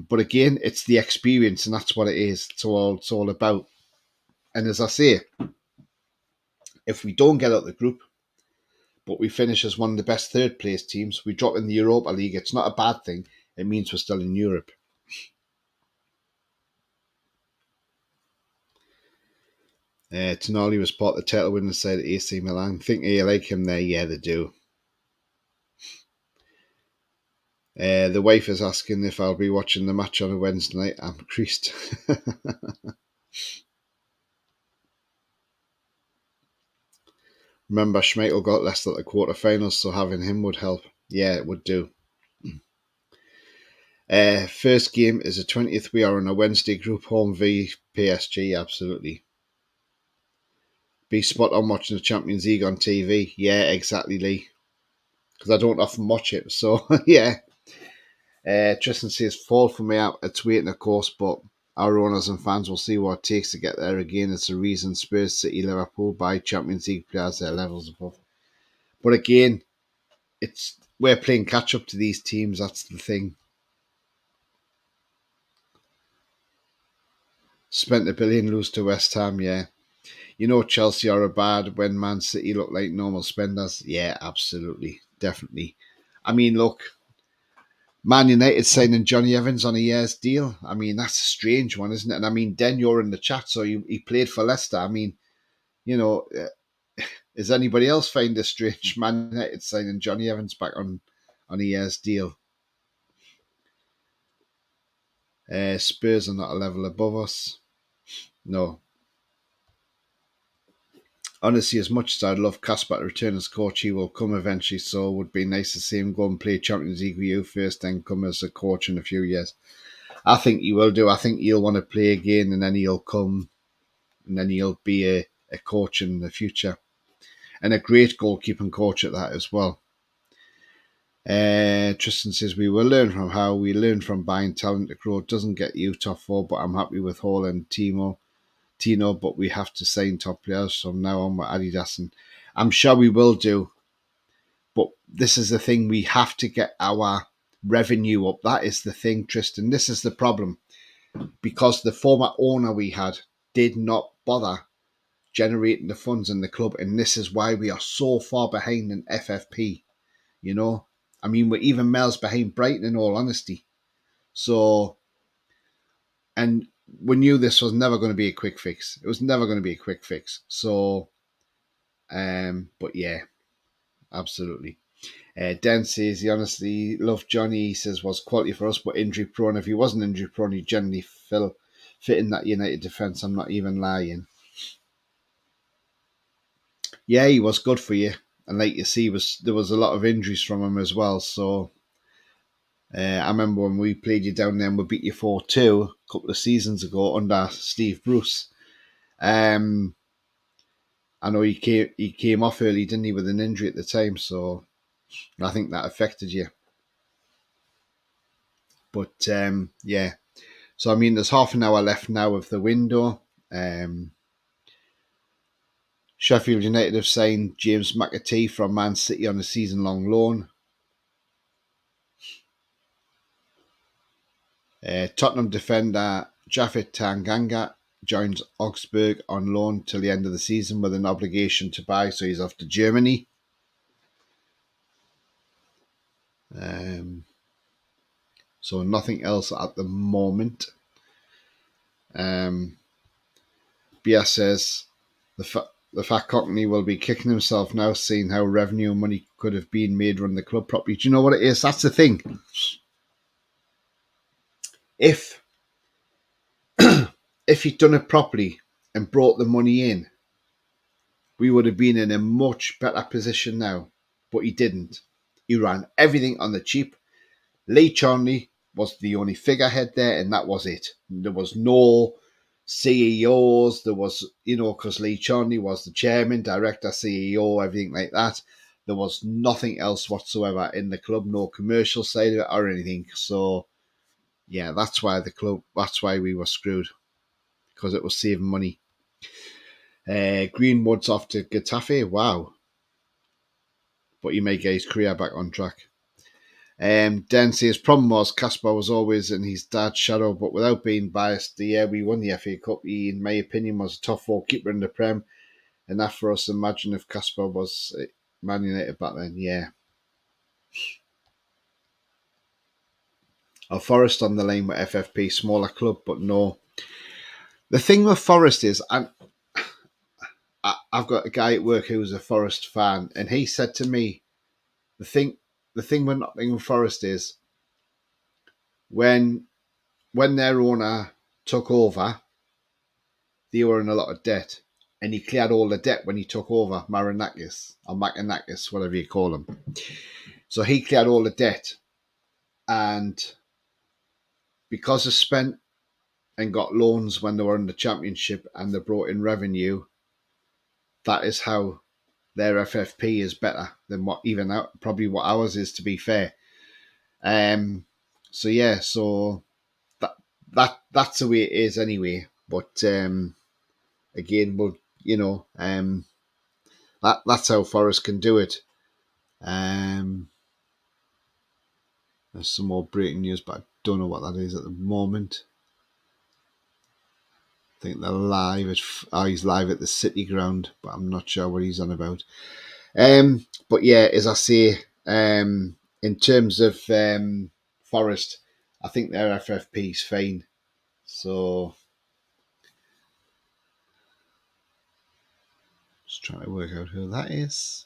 but again, it's the experience, and that's what it is. It's all about. And as I say, if we don't get out of the group, but we finish as one of the best third place teams, we drop in the Europa League, it's not a bad thing. It means we're still in Europe. Tonali was part of the title winning side at AC Milan. Think you like him there? Yeah, they do. The wife is asking if I'll be watching the match on a Wednesday night. I'm creased. Remember, Schmeichel got Leicester at the quarterfinals, so having him would help. Yeah, it would do. First game is the 20th. We are on a Wednesday, group home v PSG. Absolutely. Be spot on watching the Champions League on TV. Yeah, exactly, Lee. Because I don't often watch it, so yeah. Tristan says, fall for me out. It's waiting, of course, but our owners and fans will see what it takes to get there again. It's the reason Spurs, City, Liverpool buy Champions League players their levels above. But again, we're playing catch up to these teams. That's the thing. Spent £1 billion, lose to West Ham, yeah. Chelsea are a bad when Man City look like normal spenders. Yeah, absolutely. Definitely. I mean, look, Man United signing Johnny Evans on a year's deal. I mean, that's a strange one, isn't it? And I mean, Den, you're in the chat, so he played for Leicester. I mean, does anybody else find this strange? Man United signing Johnny Evans back on a year's deal. Spurs are not a level above us. No. Honestly, as much as I'd love Kasper to return as coach, he will come eventually, so it would be nice to see him go and play Champions League with you first, then come as a coach in a few years. I think he will do. I think he'll want to play again, and then he'll come, and then he'll be a coach in the future. And a great goalkeeping coach at that as well. Tristan says, we will learn from how we learn from buying talent to grow. It doesn't get you top four, but I'm happy with Hall and Tino, but we have to sign top players from now on with Adidas, and I'm sure we will do. But this is the thing, we have to get our revenue up. That is the thing, Tristan. This is the problem. Because the former owner we had did not bother generating the funds in the club, and this is why we are so far behind in FFP. I mean, we're even miles behind Brighton, in all honesty. So, and we knew this was never going to be a quick fix. It was never going to be a quick fix. So, but yeah, absolutely. Den says he honestly loved Johnny. He says was quality for us, but injury prone. If he wasn't injury prone, he'd generally fill fit in that United defence. I'm not even lying. Yeah, he was good for you, and like you see, there was a lot of injuries from him as well. So I remember when we played you down there and we beat you 4-2 a couple of seasons ago under Steve Bruce. I know he came off early, didn't he, with an injury at the time, so I think that affected you. But yeah, so I mean, there's half an hour left now of the window. Sheffield United have signed James McAtee from Man City on a season-long loan. Tottenham defender Japhet Tanganga joins Augsburg on loan till the end of the season with an obligation to buy, so he's off to Germany. So nothing else at the moment. Bia says the fat cockney will be kicking himself now, seeing how revenue and money could have been made run the club properly. Do you know what it is? That's the thing. If he'd done it properly and brought the money in, we would have been in a much better position now. But he didn't. He ran everything on the cheap. Lee Charnley was the only figurehead there, and that was it. There was no CEOs. There was, because Lee Charnley was the chairman, director, CEO, everything like that. There was nothing else whatsoever in the club, no commercial side of it or anything. So, yeah, that's why we were screwed, because it was saving money. Greenwood's off to Getafe. Wow. But he may get his career back on track. His problem was Kasper was always in his dad's shadow, but without being biased, the year we won the FA Cup, he, in my opinion, was a top 4 keeper in the Prem. Enough for us to imagine if Kasper was Man United back then, yeah. Forest on the line with FFP, smaller club, but no. The thing with Forest is, I've got a guy at work who's a Forest fan, and he said to me, the thing with Nottingham Forest is when their owner took over, they were in a lot of debt, and he cleared all the debt when he took over Marinakis, or Makanakis, whatever you call him. So he cleared all the debt, and because they spent and got loans when they were in the Championship and they brought in revenue, that is how their FFP is better than what probably what ours is, to be fair. So yeah, so that's the way it is anyway. But again, that's how Forest can do it. There's some more breaking news, but I don't know what that is at the moment. I think they're live he's live at the City Ground, but I'm not sure what he's on about. But yeah, as I say, in terms of Forest, I think their FFP is fine. So just trying to work out who that is.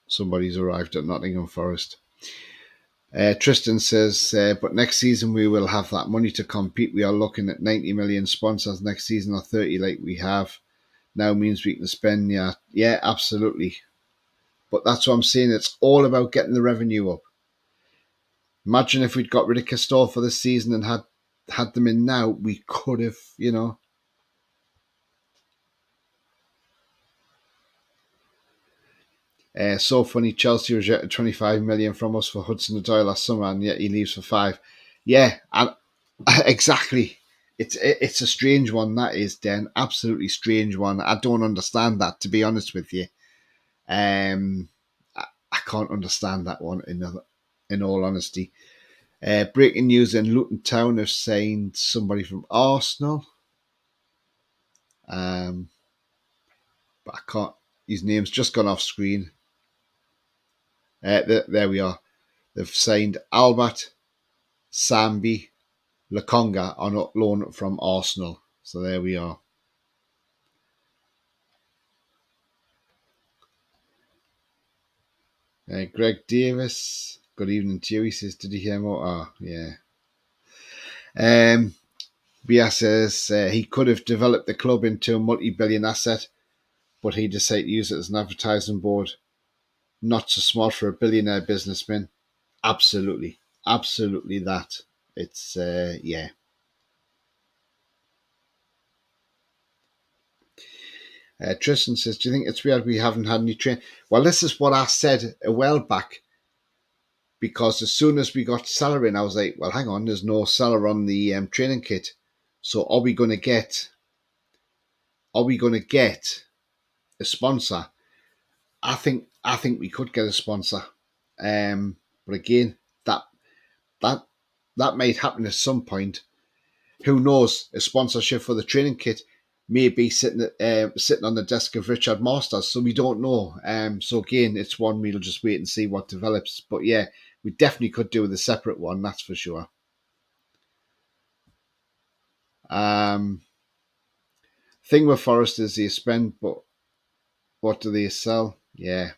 Somebody's arrived at Nottingham Forest. Tristan says, but next season we will have that money to compete. We are looking at 90 million sponsors next season, or 30 like we have now, means we can spend. Yeah, absolutely. But that's what I'm saying. It's all about getting the revenue up. Imagine if we'd got rid of Castore for this season and had them in now, we could have, So funny, Chelsea rejected 25 million from us for Hudson-Odoi last summer, and yet he leaves for 5. Yeah, and exactly. It's a strange one, that is, Den. Absolutely strange one. I don't understand that, to be honest with you. I can't understand that one, in all honesty. Breaking news in Luton Town have signed somebody from Arsenal. But I can't. His name's just gone off screen. There we are. They've signed Albert Sambi Lokonga on loan from Arsenal. So there we are. Greg Davis. Good evening to you. He says, did you hear more? Oh, yeah. Bia says he could have developed the club into a multi-billion asset, but he decided to use it as an advertising board. Not so smart for a billionaire businessman. Absolutely. Absolutely that. It's, yeah. Tristan says, do you think it's weird we haven't had any training? Well, this is what I said a while back, because as soon as we got Salah in, I was like, well, hang on, there's no Salah on the training kit. So are we going to get a sponsor? I think we could get a sponsor. But again, that that that might happen at some point. Who knows? A sponsorship for the training kit may be sitting on the desk of Richard Masters, so we don't know. So again, it's one we'll just wait and see what develops. But yeah, we definitely could do with a separate one, that's for sure. Thing with Forest is they spend, but what do they sell? Yeah.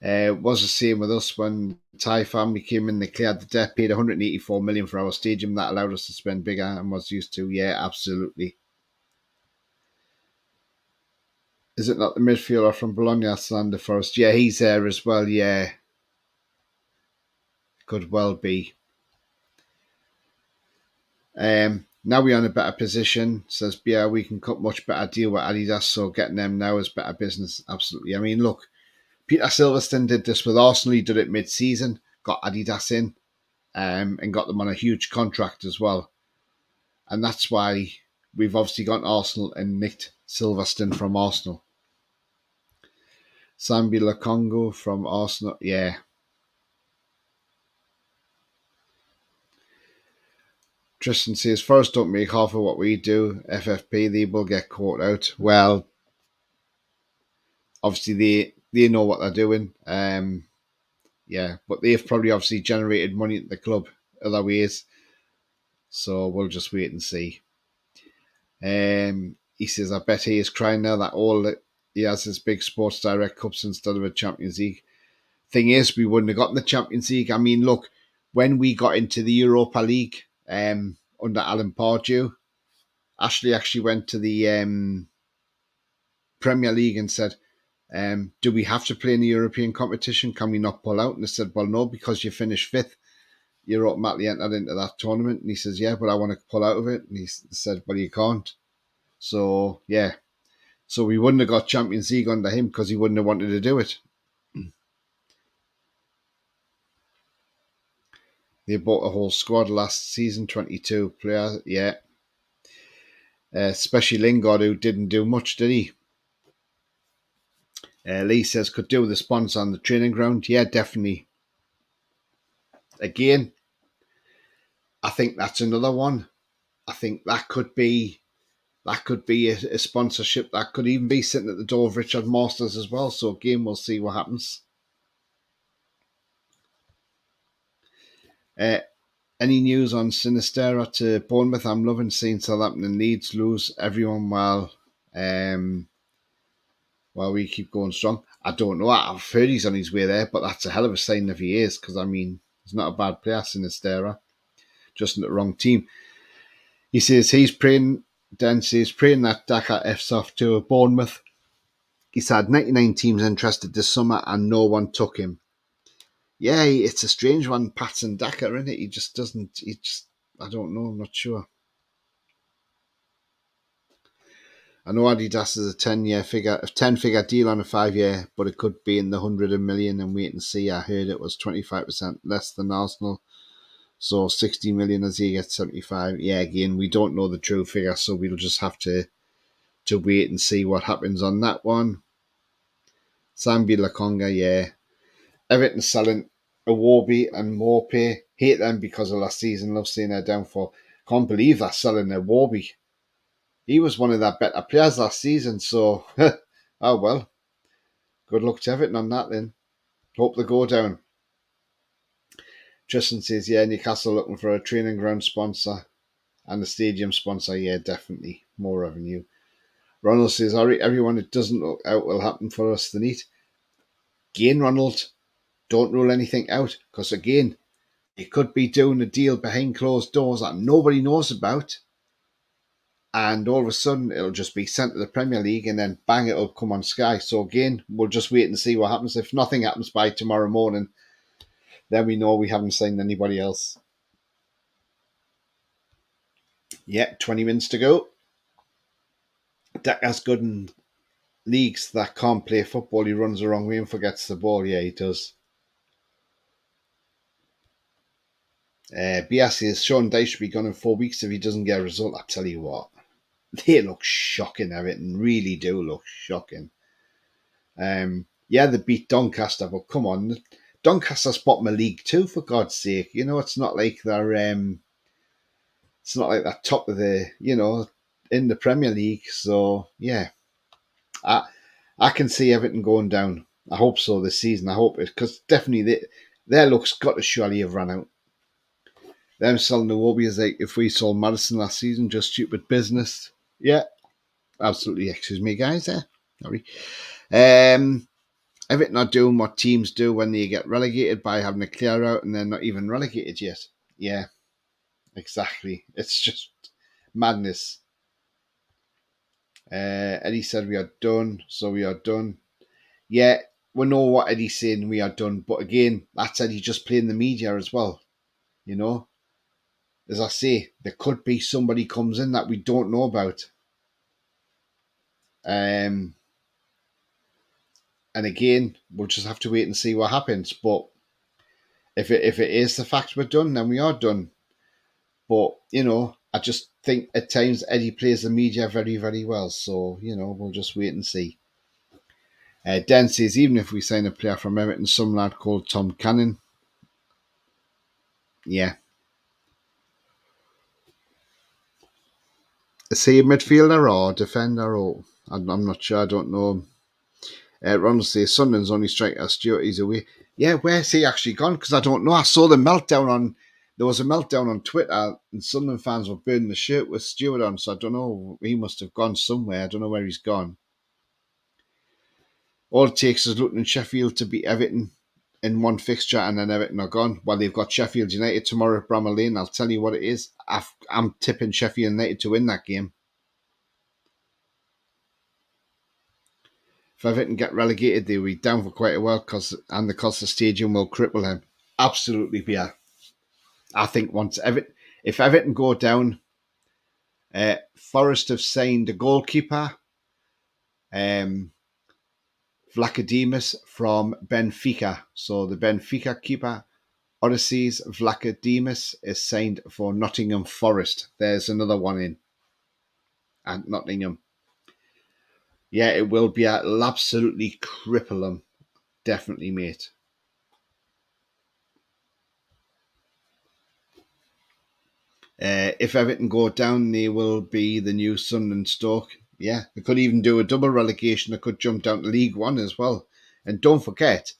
It was the same with us when the Thai family came in. They cleared the debt, paid 184 million for our stadium. That allowed us to spend bigger and was used to. Yeah, absolutely. Is it not the midfielder from Bologna, Sander Forest? Yeah, he's there as well. Yeah, could well be. Now we're in a better position, says Bia. We can cut much better deal with Adidas, so getting them now is better business. Absolutely. I mean, look, Peter Silverstone did this with Arsenal. He did it mid-season, got Adidas in, and got them on a huge contract as well. And that's why we've obviously got Arsenal and nicked Silverstone from Arsenal. Sambi Lakongo from Arsenal, yeah. Tristan says, first don't make half of what we do. FFP, they will get caught out. Well, obviously they know what they're doing. Yeah, but they've probably obviously generated money at the club other ways. So we'll just wait and see. He says, I bet he is crying now that all that he has is big Sports Direct Cups instead of a Champions League. Thing is, we wouldn't have gotten the Champions League. I mean, look, when we got into the Europa League under Alan Pardew, Ashley actually went to the Premier League and said, do we have to play in the European competition? Can we not pull out? And they said, well, no, because you finished fifth, you're automatically entered into that tournament. And he says, yeah, but I want to pull out of it. And he said, well, you can't. So, yeah. So we wouldn't have got Champions League under him because he wouldn't have wanted to do it. They bought a whole squad last season, 22 players. Yeah. Especially Lingard, who didn't do much, did he? Lee says, could do with the sponsor on the training ground. Yeah, definitely. Again, I think that's another one. I think that could be a sponsorship that could even be sitting at the door of Richard Masters as well. So again, we'll see what happens. Any news on Sinisterra to Bournemouth? I'm loving seeing Southampton and Leeds lose everyone while we keep going strong. I don't know. I've heard he's on his way there, but that's a hell of a sign if he is, because I mean, he's not a bad player, Sinisterra, just in the wrong team. He says he's praying. Dempsey is praying that Daka F's off to Bournemouth. He's had 99 teams interested this summer and no one took him. Yeah, it's a strange one, Patson Daka, isn't it? He just doesn't. I don't know. I'm not sure. I know Adidas is a 10-figure deal on a 5-year, but it could be in the 100 million and wait and see. I heard it was 25% less than Arsenal. So 60 million as he gets 75. Yeah, again, we don't know the true figure, so we'll just have to wait and see what happens on that one. Sambi Lakonga, yeah. Everton selling Iwobi and Morpay. Hate them because of last season. Love seeing their downfall. Can't believe they're selling Iwobi. He was one of their better players last season, so oh well. Good luck to Everton on that then. Hope they go down. Tristan says, yeah, Newcastle looking for a training ground sponsor and a stadium sponsor. Yeah, definitely. More revenue. Ronald says, everyone, it doesn't look out will happen for us tonight. Again, Ronald, don't rule anything out, because again, He could be doing a deal behind closed doors that nobody knows about, and all of a sudden it'll just be sent to the Premier League, and then bang, it'll come on Sky. So again, we'll just wait and see what happens. If nothing happens by tomorrow morning, then we know we haven't signed anybody else. Yeah, 20 minutes to go. Decker's good in leagues that can't play football. He runs the wrong way and forgets the ball. Yeah, he does. Bias says Sean Dyche should be gone in 4 weeks if he doesn't get a result. I tell you what, they look shocking, Everton. Really do look shocking. Yeah, they beat Doncaster, but come on, Doncaster's bottom of League Two, for God's sake. You know, it's not like they're top of the, in the Premier League. So yeah, I can see Everton going down. I hope so this season. I hope it, because definitely their luck's got to surely have run out. Them selling the Wobie is like if we sold Madison last season, just stupid business. Yeah, absolutely. Excuse me, guys. Sorry. Everton are doing what teams do when they get relegated by having a clear out, and they're not even relegated yet. Yeah, exactly. It's just madness. Eddie said we are done, so we are done. Yeah, we know what Eddie's saying, we are done. But again, that's Eddie just playing the media as well. You know, as I say, there could be somebody comes in that we don't know about. And again, we'll just have to wait and see what happens. But if it is the fact we're done, then we are done. But, I just think at times Eddie plays the media very, very well. So, we'll just wait and see. Den says, even if we sign a player from Everton, some lad called Tom Cannon. Yeah. Is he a midfielder or defender? Or I'm not sure. I don't know. Ronald says, Sunderland's only striker, Stewart, he's away. Yeah, where's he actually gone? Because I don't know. I saw the meltdown on... There was a meltdown on Twitter, and Sunderland fans were burning the shirt with Stewart on, so I don't know. He must have gone somewhere. I don't know where he's gone. All it takes is Luton and Sheffield to beat Everton in one fixture, and then Everton are gone. Well, they've got Sheffield United tomorrow at Bramall Lane. I'll tell you what it is. I'm tipping Sheffield United to win that game. If Everton get relegated, they'll be down for quite a while, and the Costa Stadium will cripple them. Absolutely, yeah. I think if Everton go down, Forest have signed a goalkeeper, Vlachodimos from Benfica. So the Benfica keeper, Odysseus Vlachodimos, is signed for Nottingham Forest. There's another one in at Nottingham. Yeah, it will be. It'll absolutely cripple them. Definitely, mate. If Everton go down, they will be the new Sunderland Stoke. Yeah, they could even do a double relegation. They could jump down to League One as well. And don't forget,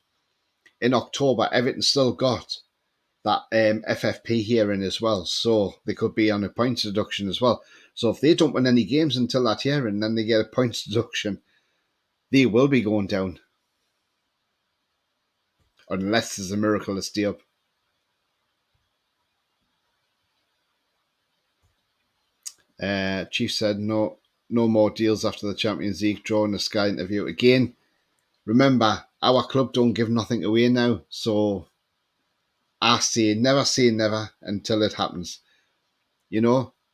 in October, Everton still got that FFP hearing as well. So they could be on a points deduction as well. So if they don't win any games until that hearing, then they get a points deduction. They will be going down. Unless there's a miracle to stay up. Chief said no more deals after the Champions League draw in the Sky interview. Again, remember, our club don't give nothing away now. So I say never until it happens.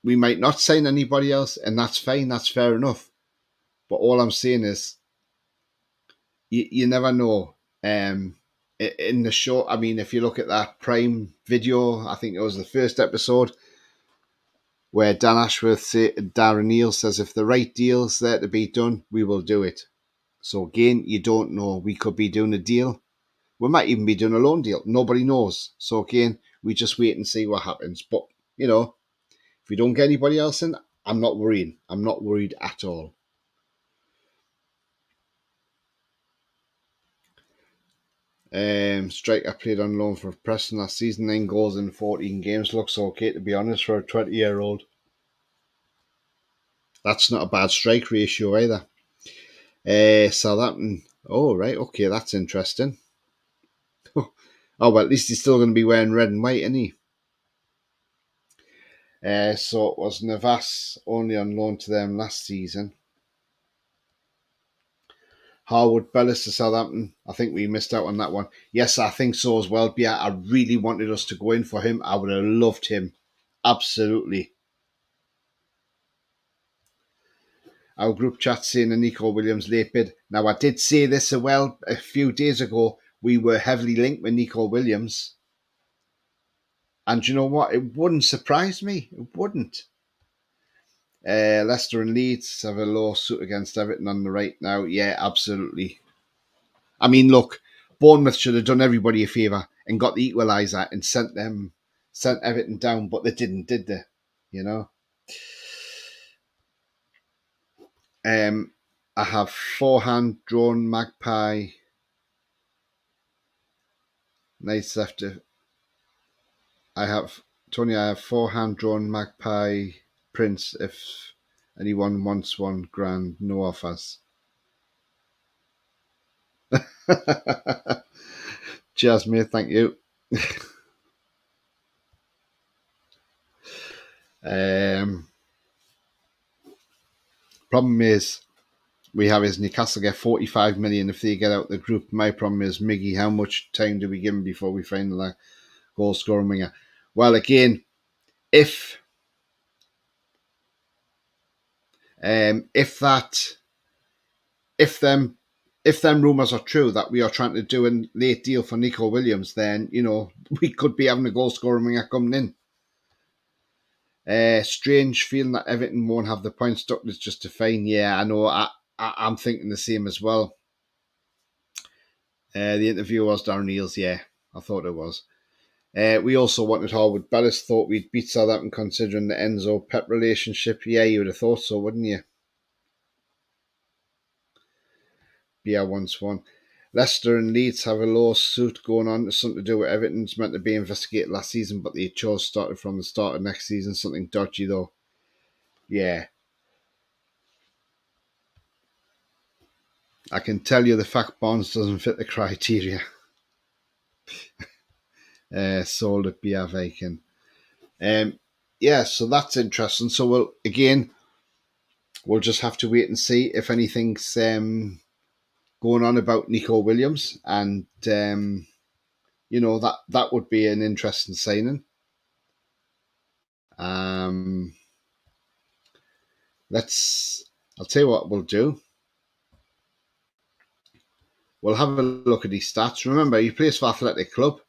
We might not sign anybody else, and that's fine, that's fair enough. But all I'm saying is, you never know. In the show, I mean, if you look at that Prime video, I think it was the first episode, where Dan Ashworth, Darren Neal says, if the right deal's there to be done, we will do it. So again, you don't know. We could be doing a deal. We might even be doing a loan deal. Nobody knows. So again, we just wait and see what happens. But, if we don't get anybody else in, I'm not worried. I'm not worried at all. Striker played on loan for Preston last season, 9 goals in 14 games. Looks okay, to be honest, for a 20-year-old. That's not a bad strike ratio either. Southampton. Oh, right. Okay, that's interesting. Oh, well, at least he's still going to be wearing red and white, isn't he? So it was Navas only on loan to them last season. Harwood Bellis to Southampton. I think we missed out on that one. Yes, I think so as well. Yeah, I really wanted us to go in for him. I would have loved him. Absolutely. Our group chat saying a Nico Williams late bid. Now, I did say this as well a few days ago. We were heavily linked with Nico Williams. And you know what? It wouldn't surprise me. It wouldn't. Leicester and Leeds have a lawsuit against Everton on the right now. Yeah, absolutely. I mean, look, Bournemouth should have done everybody a favour and got the equaliser and sent Everton down, but they didn't, did they? You know. I have forehand drawn Magpie. Nice after. I have forehand drawn Magpie Prince. If anyone wants one, grand, no offers. Cheers, mate. Thank you. Problem is, we have is Newcastle get 45 million if they get out the group. My problem is, Miggy, how much time do we give him before we find the goal scoring winger? Well, again, if them rumours are true that we are trying to do a late deal for Nico Williams, then we could be having a goal scoring winger coming in. Strange feeling that Everton won't have the points. Douglas just to fine. Yeah, I know. I'm thinking the same as well. The interview was Darren Eales. Yeah, I thought it was. We also wanted Harwood Bellis. Thought we'd beat Southampton considering the Enzo Pep relationship. Yeah, you would have thought so, wouldn't you? Yeah, once won. Leicester and Leeds have a lawsuit going on. It's something to do with Everton. It's meant to be investigated last season, but the chose started from the start of next season. Something dodgy though. Yeah. I can tell you the fact Barnes doesn't fit the criteria. Sold at BR Viking. Yeah, so that's interesting. So we'll just have to wait and see if anything's going on about Nico Williams, and that would be an interesting signing. I'll tell you what we'll do. We'll have a look at his stats. Remember, he plays for Athletic Club,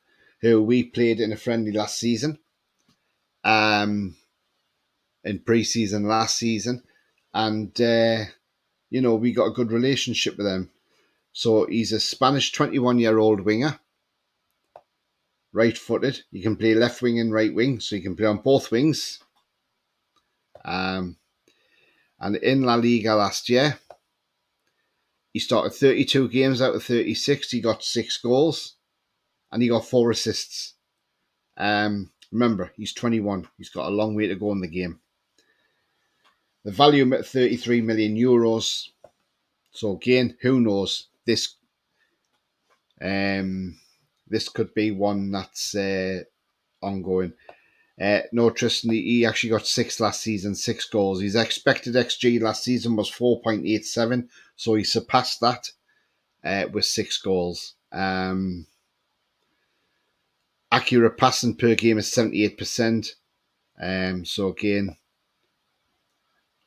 who we played in a friendly last season. In pre-season last season, and we got a good relationship with them. So he's a Spanish 21-year-old winger, right-footed. You can play left wing and right wing, so you can play on both wings. And in La Liga last year, he started 32 games out of 36. He got 6 goals, and he got 4 assists. Remember, he's 21. He's got a long way to go in the game. The value at 33 million euros. So again, who knows? This could be one that's ongoing. No, Tristan, he actually got 6 last season, 6 goals. His expected XG last season was 4.87, so he surpassed that with 6 goals. Accurate passing per game is 78%. So again,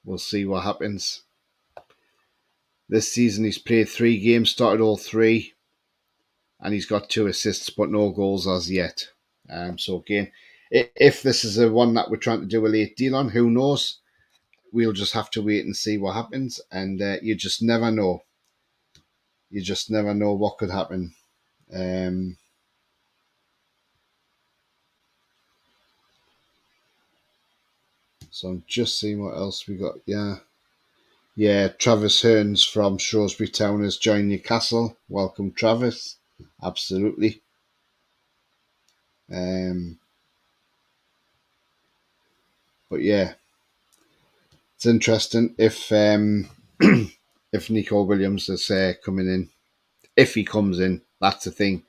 we'll see what happens. This season he's played 3 games, started all 3, and he's got 2 assists, but no goals as yet. So again, if this is the one that we're trying to do a late deal on, who knows? We'll just have to wait and see what happens, and you just never know. You just never know what could happen. So I'm just seeing what else we got. Yeah. Travis Hearns from Shrewsbury Town has joined Newcastle. Welcome, Travis. Absolutely. But yeah, it's interesting if if Nico Williams is coming in. If he comes in, that's the thing.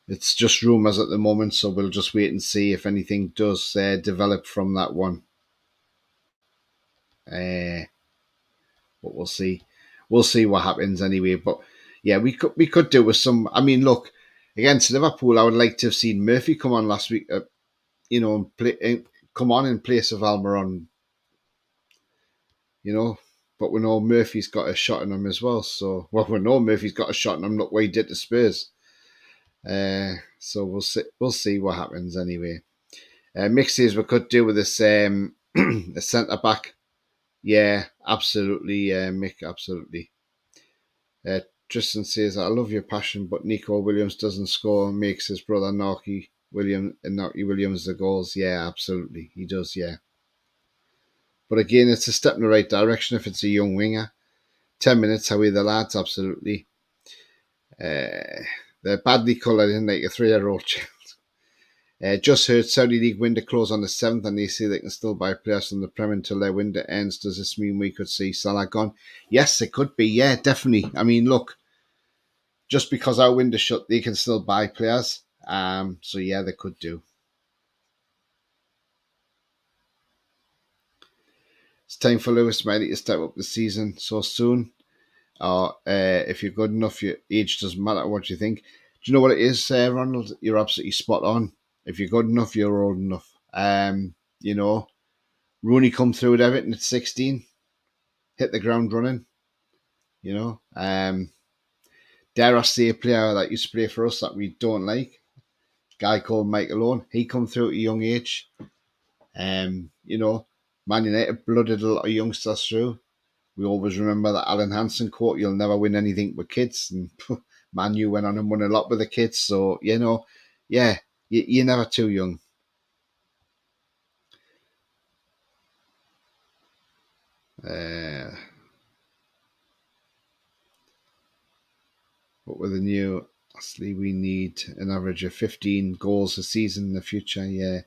It's just rumours at the moment, so we'll just wait and see if anything does develop from that one. But we'll see. We'll see what happens anyway. But yeah, we could do with some. I mean, look, against Liverpool, I would like to have seen Murphy come on last week. And play, come on in place of Almiron. But we know Murphy's got a shot in him as well. So, we know Murphy's got a shot in him. Look what he did to Spurs. So we'll see. We'll see what happens anyway. Mixes we could do with this a centre back. Yeah, absolutely, Mick, absolutely. Tristan says, "I love your passion, but Nico Williams doesn't score and makes his brother Narky Williams the goals." Yeah, absolutely, he does. Yeah, but again, it's a step in the right direction if it's a young winger. 10 minutes, how are the lads? Absolutely. They're badly coloured in like a 3-year-old child. Just heard Saudi League window close on the 7th, and they say they can still buy players from the Prem until their window ends. Does this mean we could see Salah gone? Yes, it could be. Yeah, definitely. I mean, look, just because our window's shut, they can still buy players. So yeah, they could do. It's time for Lewis Miley to step up the season so soon. Or if you're good enough, your age doesn't matter. What do you think? Do you know what it is, Ronald? You're absolutely spot on. If you're good enough, you're old enough. You know, Rooney come through at Everton at 16, hit the ground running. You know, dare I say a player that used to play for us that we don't like, a guy called Michael Owen. He come through at a young age. You know, Man United blooded a lot of youngsters through. We always remember that Alan Hansen quote, "You'll never win anything with kids." And Man U went on and won a lot with the kids. So, yeah, you're never too young. But with the new, obviously, we need an average of 15 goals a season in the future. Yeah.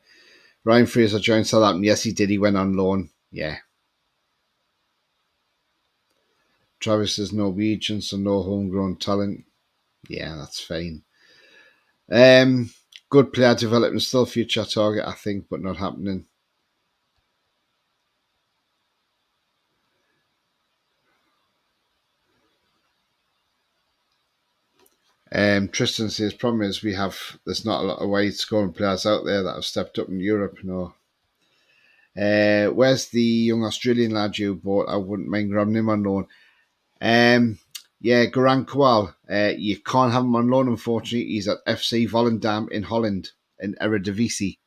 Ryan Fraser joined Southampton. Yes, he did. He went on loan. Yeah. Travis is Norwegian, so no homegrown talent. Yeah, that's fine. Good player development, still future target, I think, but not happening. Tristan says, problem is there's not a lot of wide scoring players out there that have stepped up in Europe. No. Where's the young Australian lad you bought? I wouldn't mind grabbing him on loan. Yeah, Garang Kowal. You can't have him on loan, unfortunately. He's at FC Volendam in Holland, in Eredivisie.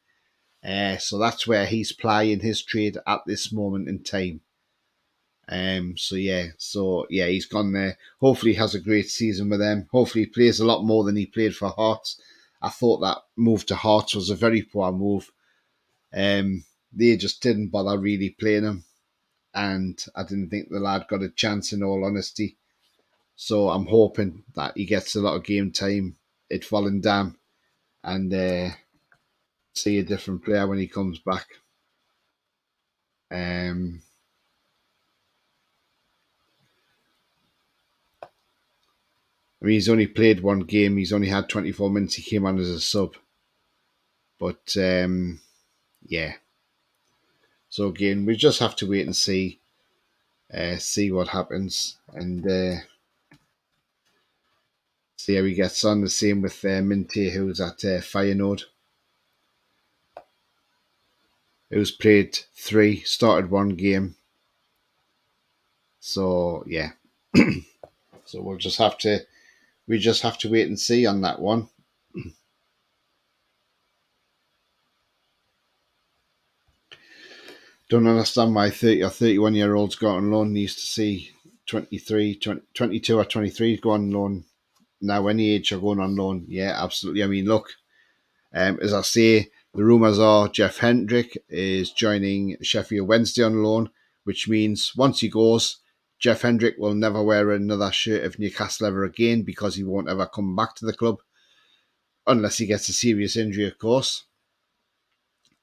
So that's where he's plying his trade at this moment in time. So yeah, he's gone there. Hopefully, he has a great season with them. Hopefully, he plays a lot more than he played for Hearts. I thought that move to Hearts was a very poor move. They just didn't bother really playing him, and I didn't think the lad got a chance. In all honesty, so I'm hoping that he gets a lot of game time at Volendam and see a different player when he comes back. I mean, he's only played one game. He's only had 24 minutes. He came on as a sub. But, yeah. So, again, we just have to wait and see what happens and see how he gets on. The same with Minty, who's at Feyenoord. Who's played 3, started one game. So, yeah. So, we just have to wait and see on that one. Don't understand why 30 or 31-year-olds go on loan. Used to see 23, 22 or 23 go on loan. Now any age are going on loan. Yeah, absolutely. I mean, look, as I say, the rumours are Jeff Hendrick is joining Sheffield Wednesday on loan, which means once he goes, Jeff Hendrick will never wear another shirt of Newcastle ever again because he won't ever come back to the club unless he gets a serious injury, of course.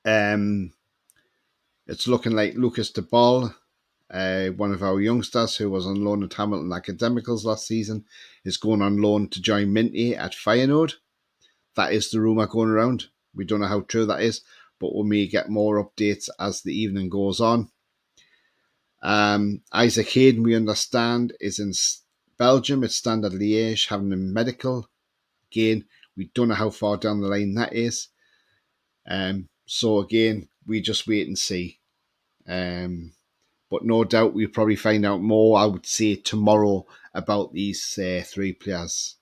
It's looking like Lucas de Ball, one of our youngsters who was on loan at Hamilton Academicals last season, is going on loan to join Minty at Feyenoord. that is the rumour going around. We don't know how true that is, but we may get more updates as the evening goes on. Isaac Hayden, we understand, is in Belgium at Standard Liège having a medical. Again, we don't know how far down the line that is. So again, we just wait and see. But no doubt we'll probably find out more, I would say, tomorrow about these three players.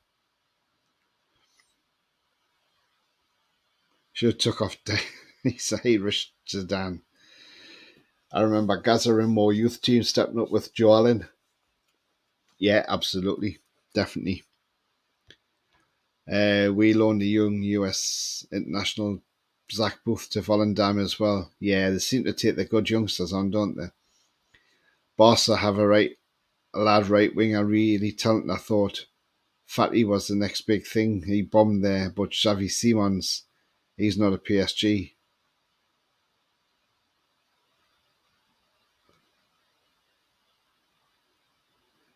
Should have took off his Irish Zidane. I remember Gazarimbo youth team stepping up with Joe Allen. Yeah, absolutely. Definitely. We loaned the young US international Zach Booth to Volendam as well. Yeah, they seem to take the good youngsters on, don't they? Barca have a lad right winger, really talented. I thought Fatty was the next big thing. He bombed there, but Xavi Simons, he's not a PSG.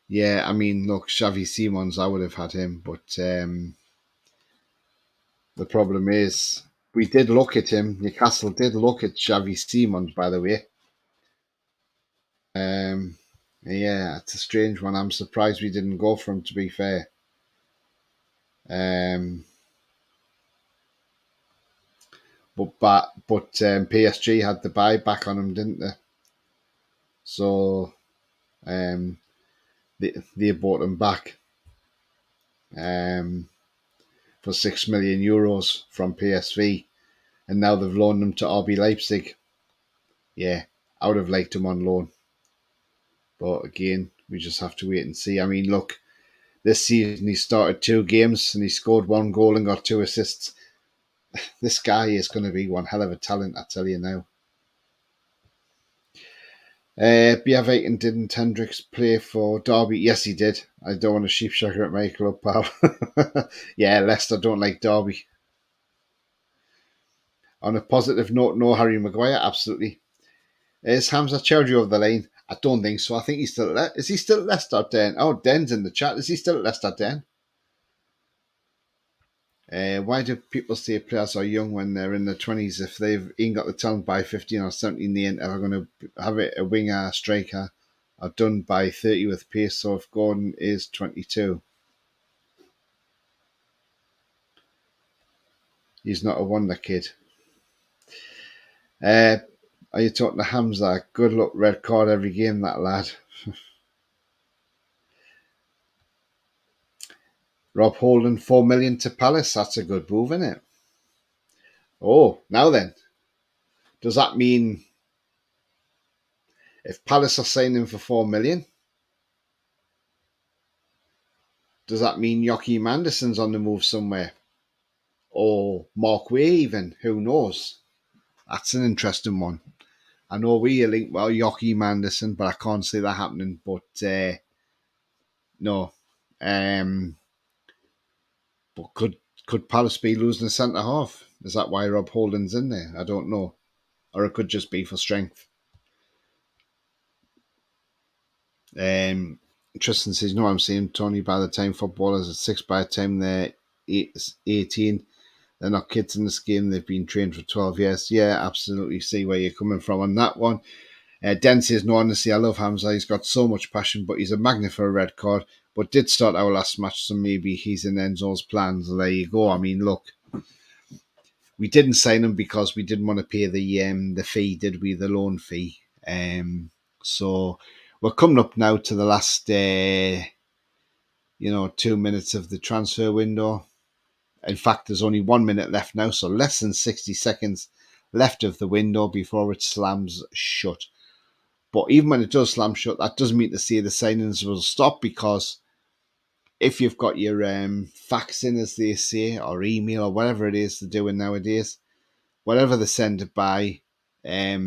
Yeah, I mean, look, Xavi Simons, I would have had him, but the problem is, we did look at him. Newcastle did look at Xavi Simons, by the way. Yeah, it's a strange one. I'm surprised we didn't go for him, to be fair. But PSG had the buyback on him, didn't they? So they bought him back for €6 million from PSV, and now they've loaned him to RB Leipzig. Yeah, I would have liked him on loan, but again, we just have to wait and see. I mean, look, this season he started 2 games and he scored 1 goal and got 2 assists. This guy is going to be one hell of a talent, I tell you now. Bjergvik, didn't Hendricks play for Derby? Yes, he did. I don't want to sheepshaker at my club, pal. Yeah, Leicester don't like Derby. On a positive note, no Harry Maguire, absolutely. Is Hamza Choudhury over the line? I don't think so. I think he's still at Is he still at Leicester, Den? Oh, Den's in the chat. Is he still at Leicester, Den? Why do people say players are young when they're in their 20s if they've even got the talent by 15 or 17? They ain't ever going to have it. A winger, striker, are done by 30 with pace. So if Gordon is 22, he's not a wonder kid. Are you talking to Hamza? Good luck, red card every game, that lad. Rob Holding, 4 million to Palace. That's a good move, isn't it? Oh, now then. Does that mean if Palace are signing for 4 million, does that mean Joachim Andersen's on the move somewhere? Or Mark Way even? Who knows? That's an interesting one. I know we are linked well Joachim Andersen, but I can't see that happening. But no. But could Palace be losing a centre half? Is that why Rob Holding's in there? I don't know. Or it could just be for strength. Tristan says, no, I'm saying, Tony, by the time footballers are 6, by the time they're 18, they're not kids in this game. They've been trained for 12 years. Yeah, absolutely see where you're coming from on that one. Den says, no, honestly, I love Hamza. He's got so much passion, but he's a magnet for a red card. But did start our last match, so maybe he's in Enzo's plans. There you go. I mean, look, we didn't sign him because we didn't want to pay the fee, did we? The loan fee. So we're coming up now to the last 2 minutes of the transfer window. In fact, there's only 1 minute left now, so less than 60 seconds left of the window before it slams shut. But even when it does slam shut, that doesn't mean to say the signings will stop, because if you've got your fax in, as they say, or email, or whatever it is they're doing nowadays, whatever they send it by, as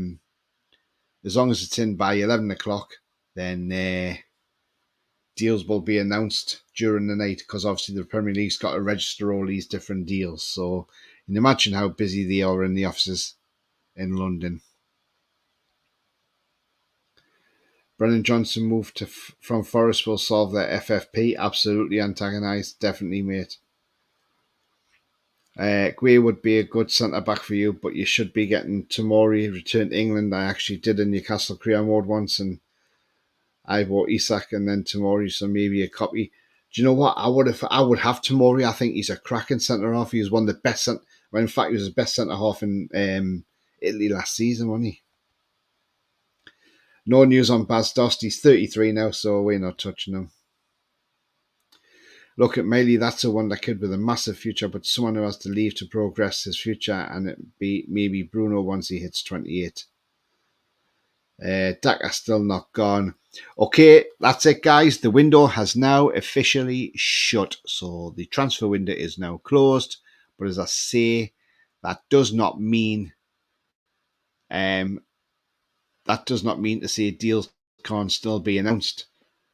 long as it's in by 11 o'clock, then deals will be announced during the night, because obviously the Premier League's got to register all these different deals. So you can imagine how busy they are in the offices in London. Brennan Johnson moved from Forest will solve their FFP. Absolutely antagonised. Definitely, mate. Guay would be a good centre back for you, but you should be getting Tomori return to England. I actually did a Newcastle career mode once, and I bought Isak and then Tomori, so maybe a copy. Do you know what? I would have Tomori. I think he's a cracking centre half. He was one of the best. Well, in fact, he was the best centre half in Italy last season, wasn't he? No news on Bas Dost. He's 33 now, so we're not touching him. Look at Maley. That's a wonder kid with a massive future, but someone who has to leave to progress his future, and it be maybe Bruno once he hits 28. Daka still not gone. Okay, that's it, guys. The window has now officially shut, so the transfer window is now closed. But as I say, that does not mean to say deals can't still be announced.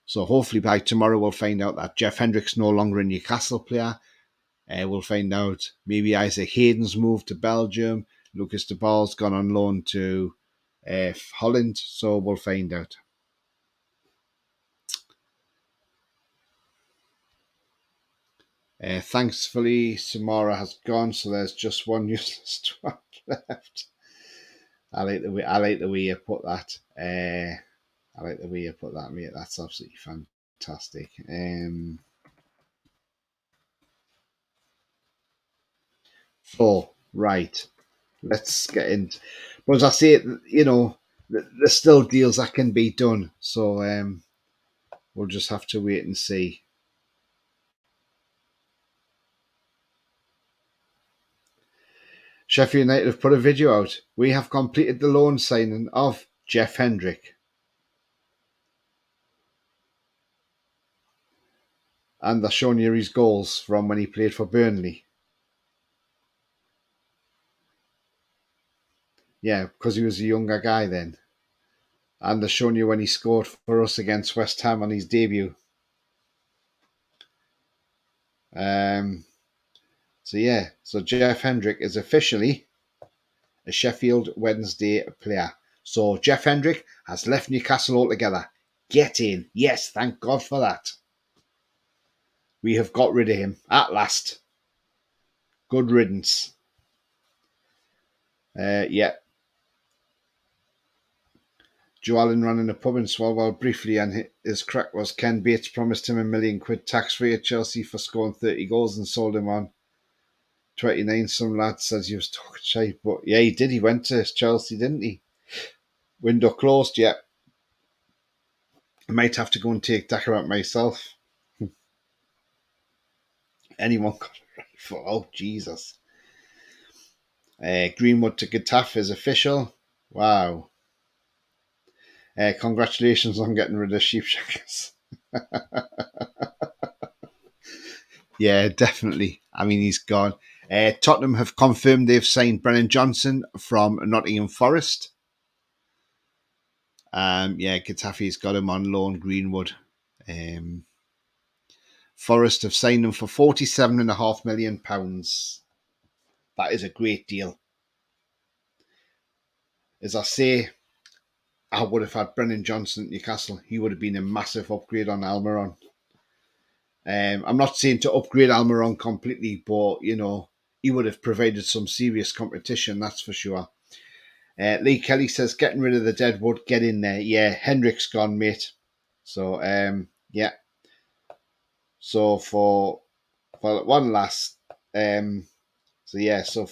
So hopefully by tomorrow we'll find out that Jeff Hendrick's no longer a Newcastle player. We'll find out maybe Isaac Hayden's moved to Belgium. Lucas de Baal's gone on loan to Holland. So we'll find out. Thankfully, Samara has gone, so there's just one useless twat left. I like the way you put that. Mate. That's absolutely fantastic. So, right, let's get in. But as I say, there's still deals that can be done. So we'll just have to wait and see. Sheffield United have put a video out. We have completed the loan signing of Jeff Hendrick. And they're showing you his goals from when he played for Burnley. Yeah, because he was a younger guy then. And they're showing you when he scored for us against West Ham on his debut. So Jeff Hendrick is officially a Sheffield Wednesday player. So Jeff Hendrick has left Newcastle altogether. Get in. Yes, thank God for that. We have got rid of him at last. Good riddance. Yeah. Joe Allen ran in a pub in Swalwell briefly, and his crack was Ken Bates promised him £1 million tax-free at Chelsea for scoring 30 goals and sold him on 29. Some lad says he was talking shite, but yeah, he did. He went to Chelsea, didn't he? Window closed, yeah. I might have to go and take Daka out myself. Anyone got it right for? Oh, Jesus. Greenwood to Getafe is official. Wow. Congratulations on getting rid of Sheepshackers. Yeah, definitely. I mean, he's gone. Tottenham have confirmed they've signed Brennan Johnson from Nottingham Forest. Getafe's got him on loan, Greenwood. Forest have signed him for £47.5 million. That is a great deal. As I say, I would have had Brennan Johnson at Newcastle. He would have been a massive upgrade on Almiron. I'm not saying to upgrade Almiron completely, but, he would have provided some serious competition, that's for sure. Lee Kelly says, getting rid of the Deadwood, get in there. Yeah, Hendrick's gone, mate. So, yeah. So for one last, for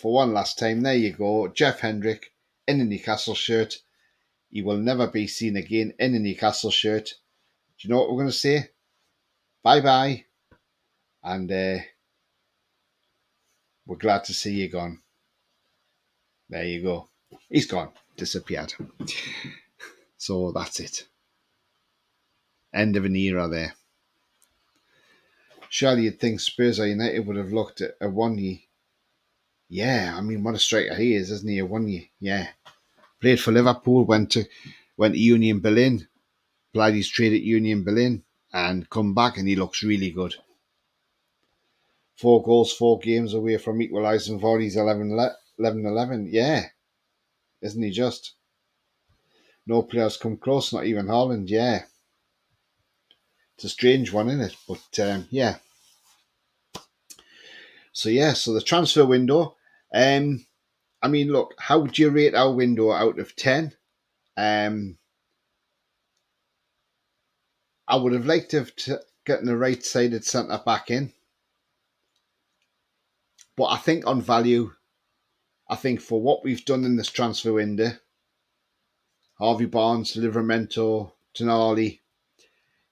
one last time, there you go. Jeff Hendrick in a Newcastle shirt. He will never be seen again in a Newcastle shirt. Do you know what we're going to say? Bye-bye. And we're glad to see you gone. There you go. He's gone. Disappeared. So that's it. End of an era there. Surely you'd think Spurs or United would have looked at a 1 year. Yeah, I mean, what a striker he is, isn't he? A 1 year. Yeah. Played for Liverpool, went to Union Berlin, applied his trade at Union Berlin, and come back, and he looks really good. 4 goals, 4 games away from equalising Vardy's 11-11. Yeah. Isn't he just? No players come close, not even Haaland. Yeah. It's a strange one, isn't it? But, yeah. So the transfer window. I mean, look, how would you rate our window out of 10? Um, I would have liked to have gotten a right-sided centre back in, but I think on value, I think for what we've done in this transfer window, Harvey Barnes, Livramento, Tonali,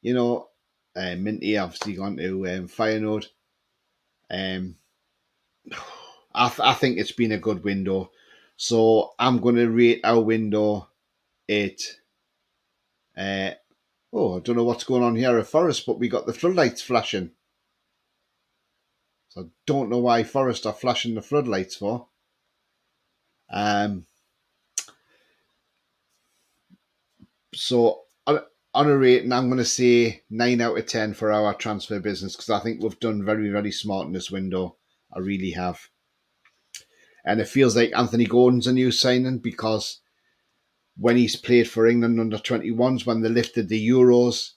Minty obviously gone to Feyenoord. I think it's been a good window. So I'm going to rate our window at, I don't know what's going on here at Forest, but we got the floodlights flashing. So I don't know why Forest are flashing the floodlights for. So on a rating, I'm going to say 9 out of 10 for our transfer business because I think we've done very, very smart in this window. I really have. And it feels like Anthony Gordon's a new signing because when he's played for England under 21s, when they lifted the Euros,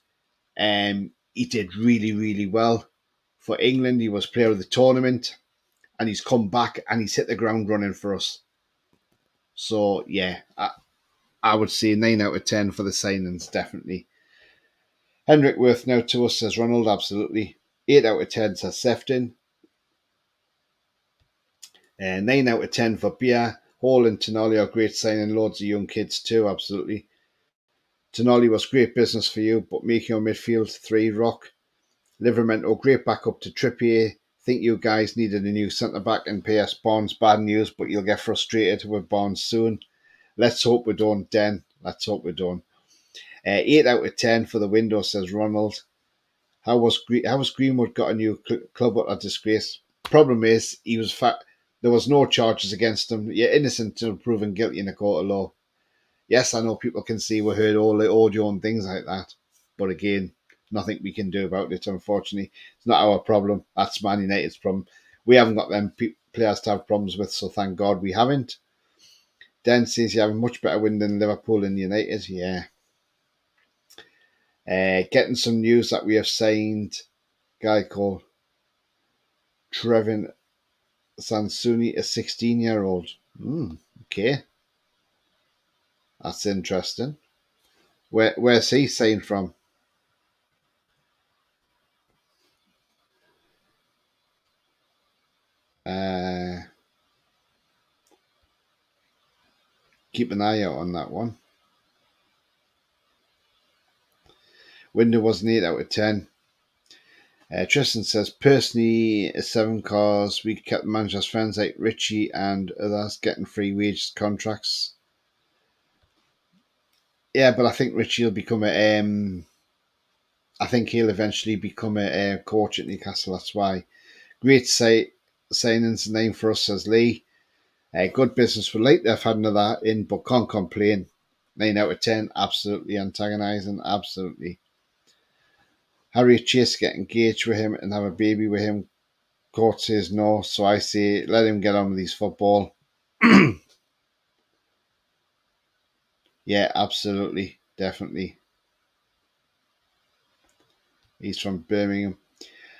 he did really, really well. For England, he was player of the tournament and he's come back and he's hit the ground running for us. So, yeah, I would say 9 out of 10 for the signings, definitely. Hendrick Worth now to us, says Ronald, absolutely. 8 out of 10 says Sefton. 9 out of 10 for Bia. Hall and Tonali are great signing, loads of young kids too, absolutely. Tonali was great business for you, but making your midfield 3 rock. Livramento, great backup to Trippier. Think you guys needed a new centre-back and PS Barnes. Bad news, but you'll get frustrated with Barnes soon. Let's hope we don't, Den. Let's hope we don't. 8 out of 10 for the window, says Ronald. How was Greenwood got a new club? What a disgrace. Problem is, there was no charges against him. You're innocent until proven guilty in a court of law. Yes, I know people can see we heard all the audio and things like that. But again, nothing we can do about it, unfortunately. It's not our problem. That's Man United's problem. We haven't got them players to have problems with, so thank God we haven't. Den says you have a much better win than Liverpool and United. Yeah. Getting some news that we have signed a guy called Trevin Sansuni, a 16-year-old. Okay. That's interesting. Where's he signed from? Keep an eye out on that one. Window was an 8 out of 10. Tristan says, personally, a 7 cause we kept the manager's friends like Richie and others getting free wages contracts. Yeah, but I think Richie will become I think he'll eventually become a coach at Newcastle. That's why. Great signings name for us, says Lee. Good business. We'd like to have had another in, but can't complain. 9 out of 10. Absolutely antagonising. Absolutely. Harriet Chase get engaged with him and have a baby with him. Court says no, so I say let him get on with his football. Yeah, absolutely. Definitely. He's from Birmingham.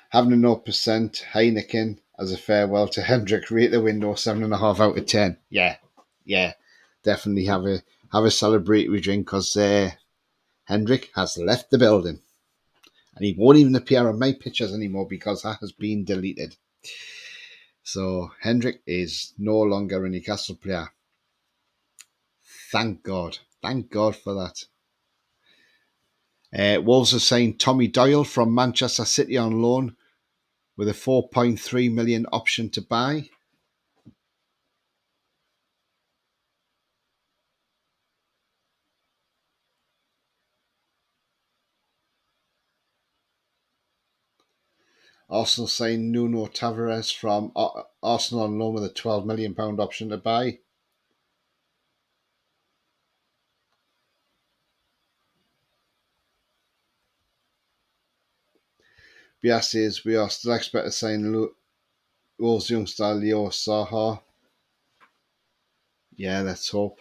Having a 0%, Heineken as a farewell to Hendrick. Rate the window 7.5 out of 10. Yeah, definitely have a celebratory drink because Hendrick has left the building and he won't even appear on my pictures anymore because that has been deleted. So Hendrick is no longer a Newcastle player. Thank God for that. Wolves have signed Tommy Doyle from Manchester City on loan with a 4.3 million option to buy. Arsenal signed Nuno Tavares from Arsenal on loan with a £12 million option to buy. Bias says we are still expected to sign Wolves youngster Leo Saha. Yeah, let's hope.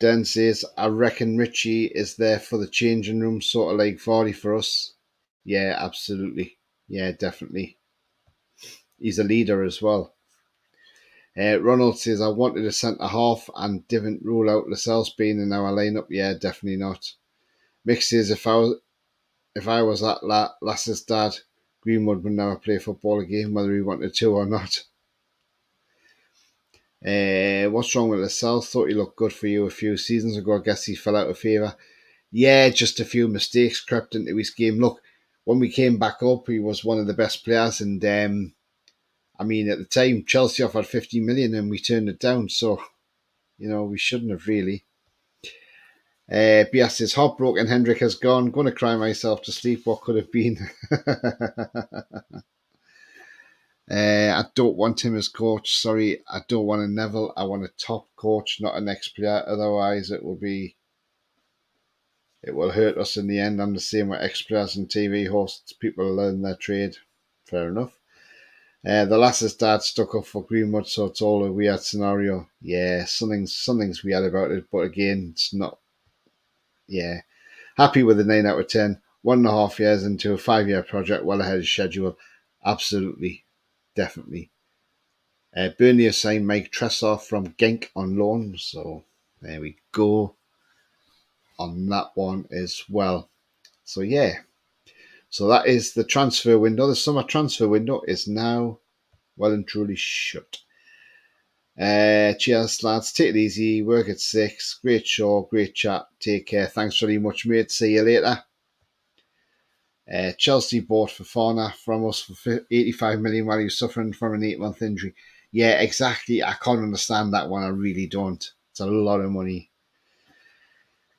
Den says, I reckon Richie is there for the changing room, sort of like Vardy for us. Yeah, absolutely. Yeah, definitely. He's a leader as well. Ronald says, I wanted a centre half and didn't rule out Lascelles being in our lineup. Yeah, definitely not. Mick says, if I was that Lass's dad, Greenwood would never play football again, whether he wanted to or not. What's wrong with Lascelles? Thought he looked good for you a few seasons ago. I guess he fell out of favour. Yeah, just a few mistakes crept into his game. Look, when we came back up, he was one of the best players, and I mean, at the time, Chelsea offered 50 million and we turned it down. So, we shouldn't have really. Bias is heartbroken. Hendrick has gone. Going to cry myself to sleep. What could have been? I don't want him as coach. Sorry, I don't want a Neville. I want a top coach, not an ex-player. Otherwise, it will hurt us in the end. I'm the same with ex-players and TV hosts. People learn their trade. Fair enough. The lass's dad stuck up for Greenwood, so it's all a weird scenario. Yeah, something's weird about it, but again, it's not. Yeah, happy with the 9 out of 10. 1.5 years into a 5-year project, well ahead of schedule. Absolutely, definitely. Burnley has signed Mike Tressor from Genk on loan, so there we go on that one as well. So yeah, so that is the transfer window. The summer transfer window is now well and truly shut. Cheers, lads. Take it easy. Work at 6. Great show. Great chat. Take care. Thanks very much, mate. See you later. Chelsea bought Fofana from us for 85 million while he was suffering from an 8-month injury. Yeah, exactly. I can't understand that one. I really don't. It's a lot of money.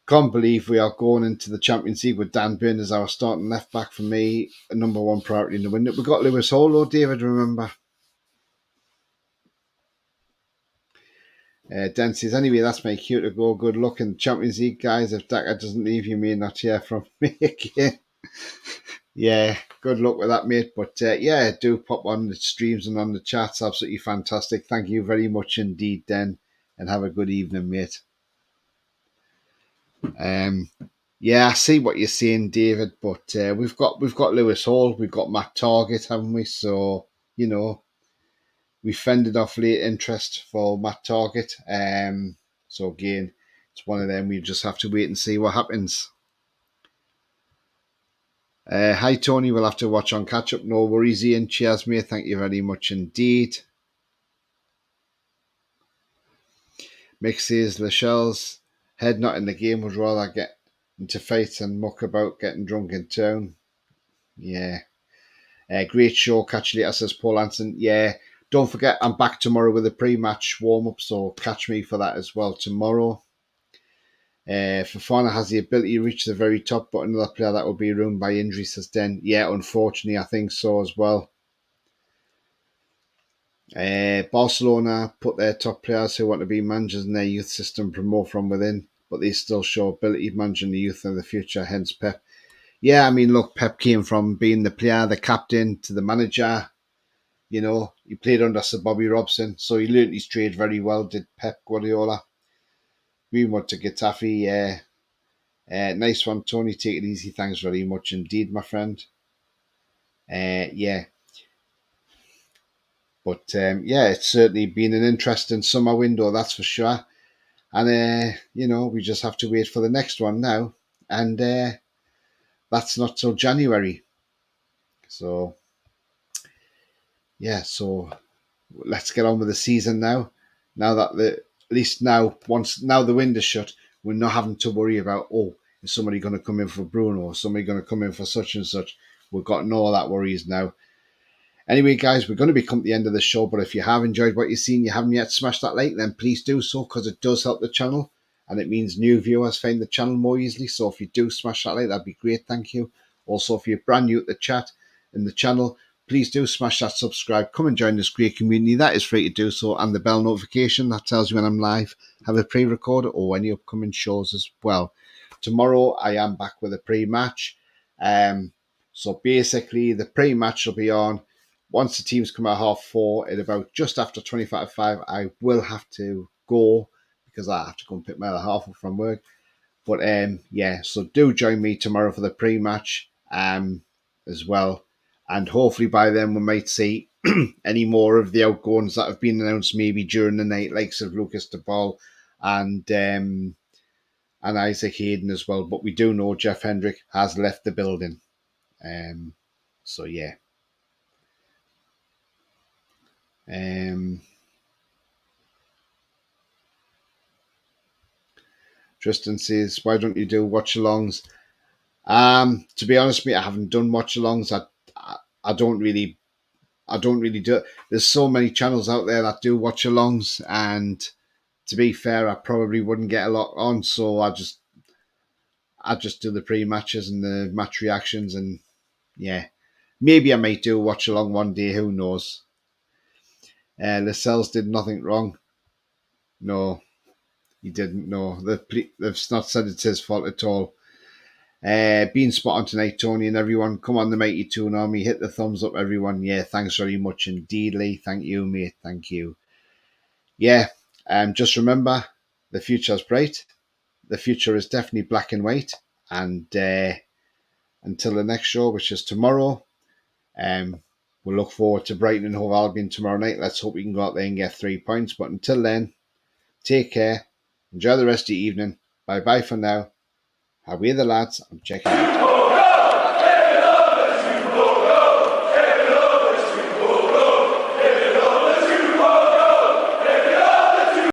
Can't believe we are going into the Champions League with Dan Burn as our starting left back. For me, a number one priority in the window. We got Lewis Hall, though, David, remember. Dempsey's anyway, that's my cue to go. Good luck in the Champions League, guys. If Daka doesn't leave, you may not hear from me again. Yeah, good luck with that, mate. But yeah, do pop on the streams and on the chats. Absolutely fantastic. Thank you very much indeed, Den, and have a good evening, mate. Yeah, I see what you're saying, David. But we've got Lewis Hall, we've got Matt Target, haven't we? So we fended off late interest for Matt Target. So again, it's one of them. We just have to wait and see what happens. Hi Tony, we'll have to watch on catch up. No worries, Ian. Cheers, mate. Thank you very much indeed. Mick says Lascelles head not in the game, would rather get into fights and muck about getting drunk in town. Yeah. Great show. Catch you later, says Paul Anson. Yeah. Don't forget, I'm back tomorrow with a pre-match warm-up, so catch me for that as well tomorrow. Fofana has the ability to reach the very top, but another player that will be ruined by injury, says Den. Yeah, unfortunately, I think so as well. Barcelona put their top players who want to be managers in their youth system promote from within, but they still show ability managing the youth in the future, hence Pep. Yeah, I mean, look, Pep came from being the player, the captain, to the manager. He played under Sir Bobby Robson, so he learnt his trade very well, did Pep Guardiola. Greenwood to Getafe, nice one, Tony. Take it easy. Thanks very much indeed, my friend. Yeah. But yeah, it's certainly been an interesting summer window, that's for sure. And, we just have to wait for the next one now. And that's not till January. So, yeah, so let's get on with the season now. Now that at least now the window's shut, we're not having to worry about, is somebody going to come in for Bruno? Or somebody going to come in for such and such? We've got no of that worries now. Anyway, guys, we're going to become the end of the show, but if you have enjoyed what you've seen, you haven't yet smashed that like, then please do so, because it does help the channel, and it means new viewers find the channel more easily. So if you do smash that like, that'd be great, thank you. Also, if you're brand new at the chat in the channel, please do smash that subscribe. Come and join this great community. That is free to do so, and the bell notification that tells you when I'm live, have a pre-record, or any upcoming shows as well. Tomorrow, I am back with a pre-match. So basically, the pre-match will be on once the teams come at 4:30 at about just after 5:25. I will have to go because I have to go and pick my other half up from work. But yeah, so do join me tomorrow for the pre-match as as well. And hopefully by then we might see any more of the outgoings that have been announced maybe during the night, likes of Lucas De Paul and Isaac Hayden as well. But we do know Jeff Hendrick has left the building. So yeah. Tristan says, why don't you do watch-alongs? To be honest with me, I haven't done watch-alongs. I don't really do it. There's so many channels out there that do watch-alongs, and to be fair, I probably wouldn't get a lot on, so I just do the pre-matches and the match reactions, and yeah, maybe I might do a watch-along one day. Who knows? Lascelles did nothing wrong. No, he didn't. No, they've not said it's his fault at all. Being spot on tonight, Tony, and everyone. Come on, the Mighty Toon Army. Hit the thumbs up, everyone. Yeah, thanks very much indeed, Lee. Thank you, mate. Thank you. Yeah, just remember, the future's bright. The future is definitely black and white. And until the next show, which is tomorrow, we'll look forward to Brighton and Hove Albion tomorrow night. Let's hope we can go out there and get 3 points. But until then, take care. Enjoy the rest of your evening. Bye-bye for now. How are the lads? I'm checking out.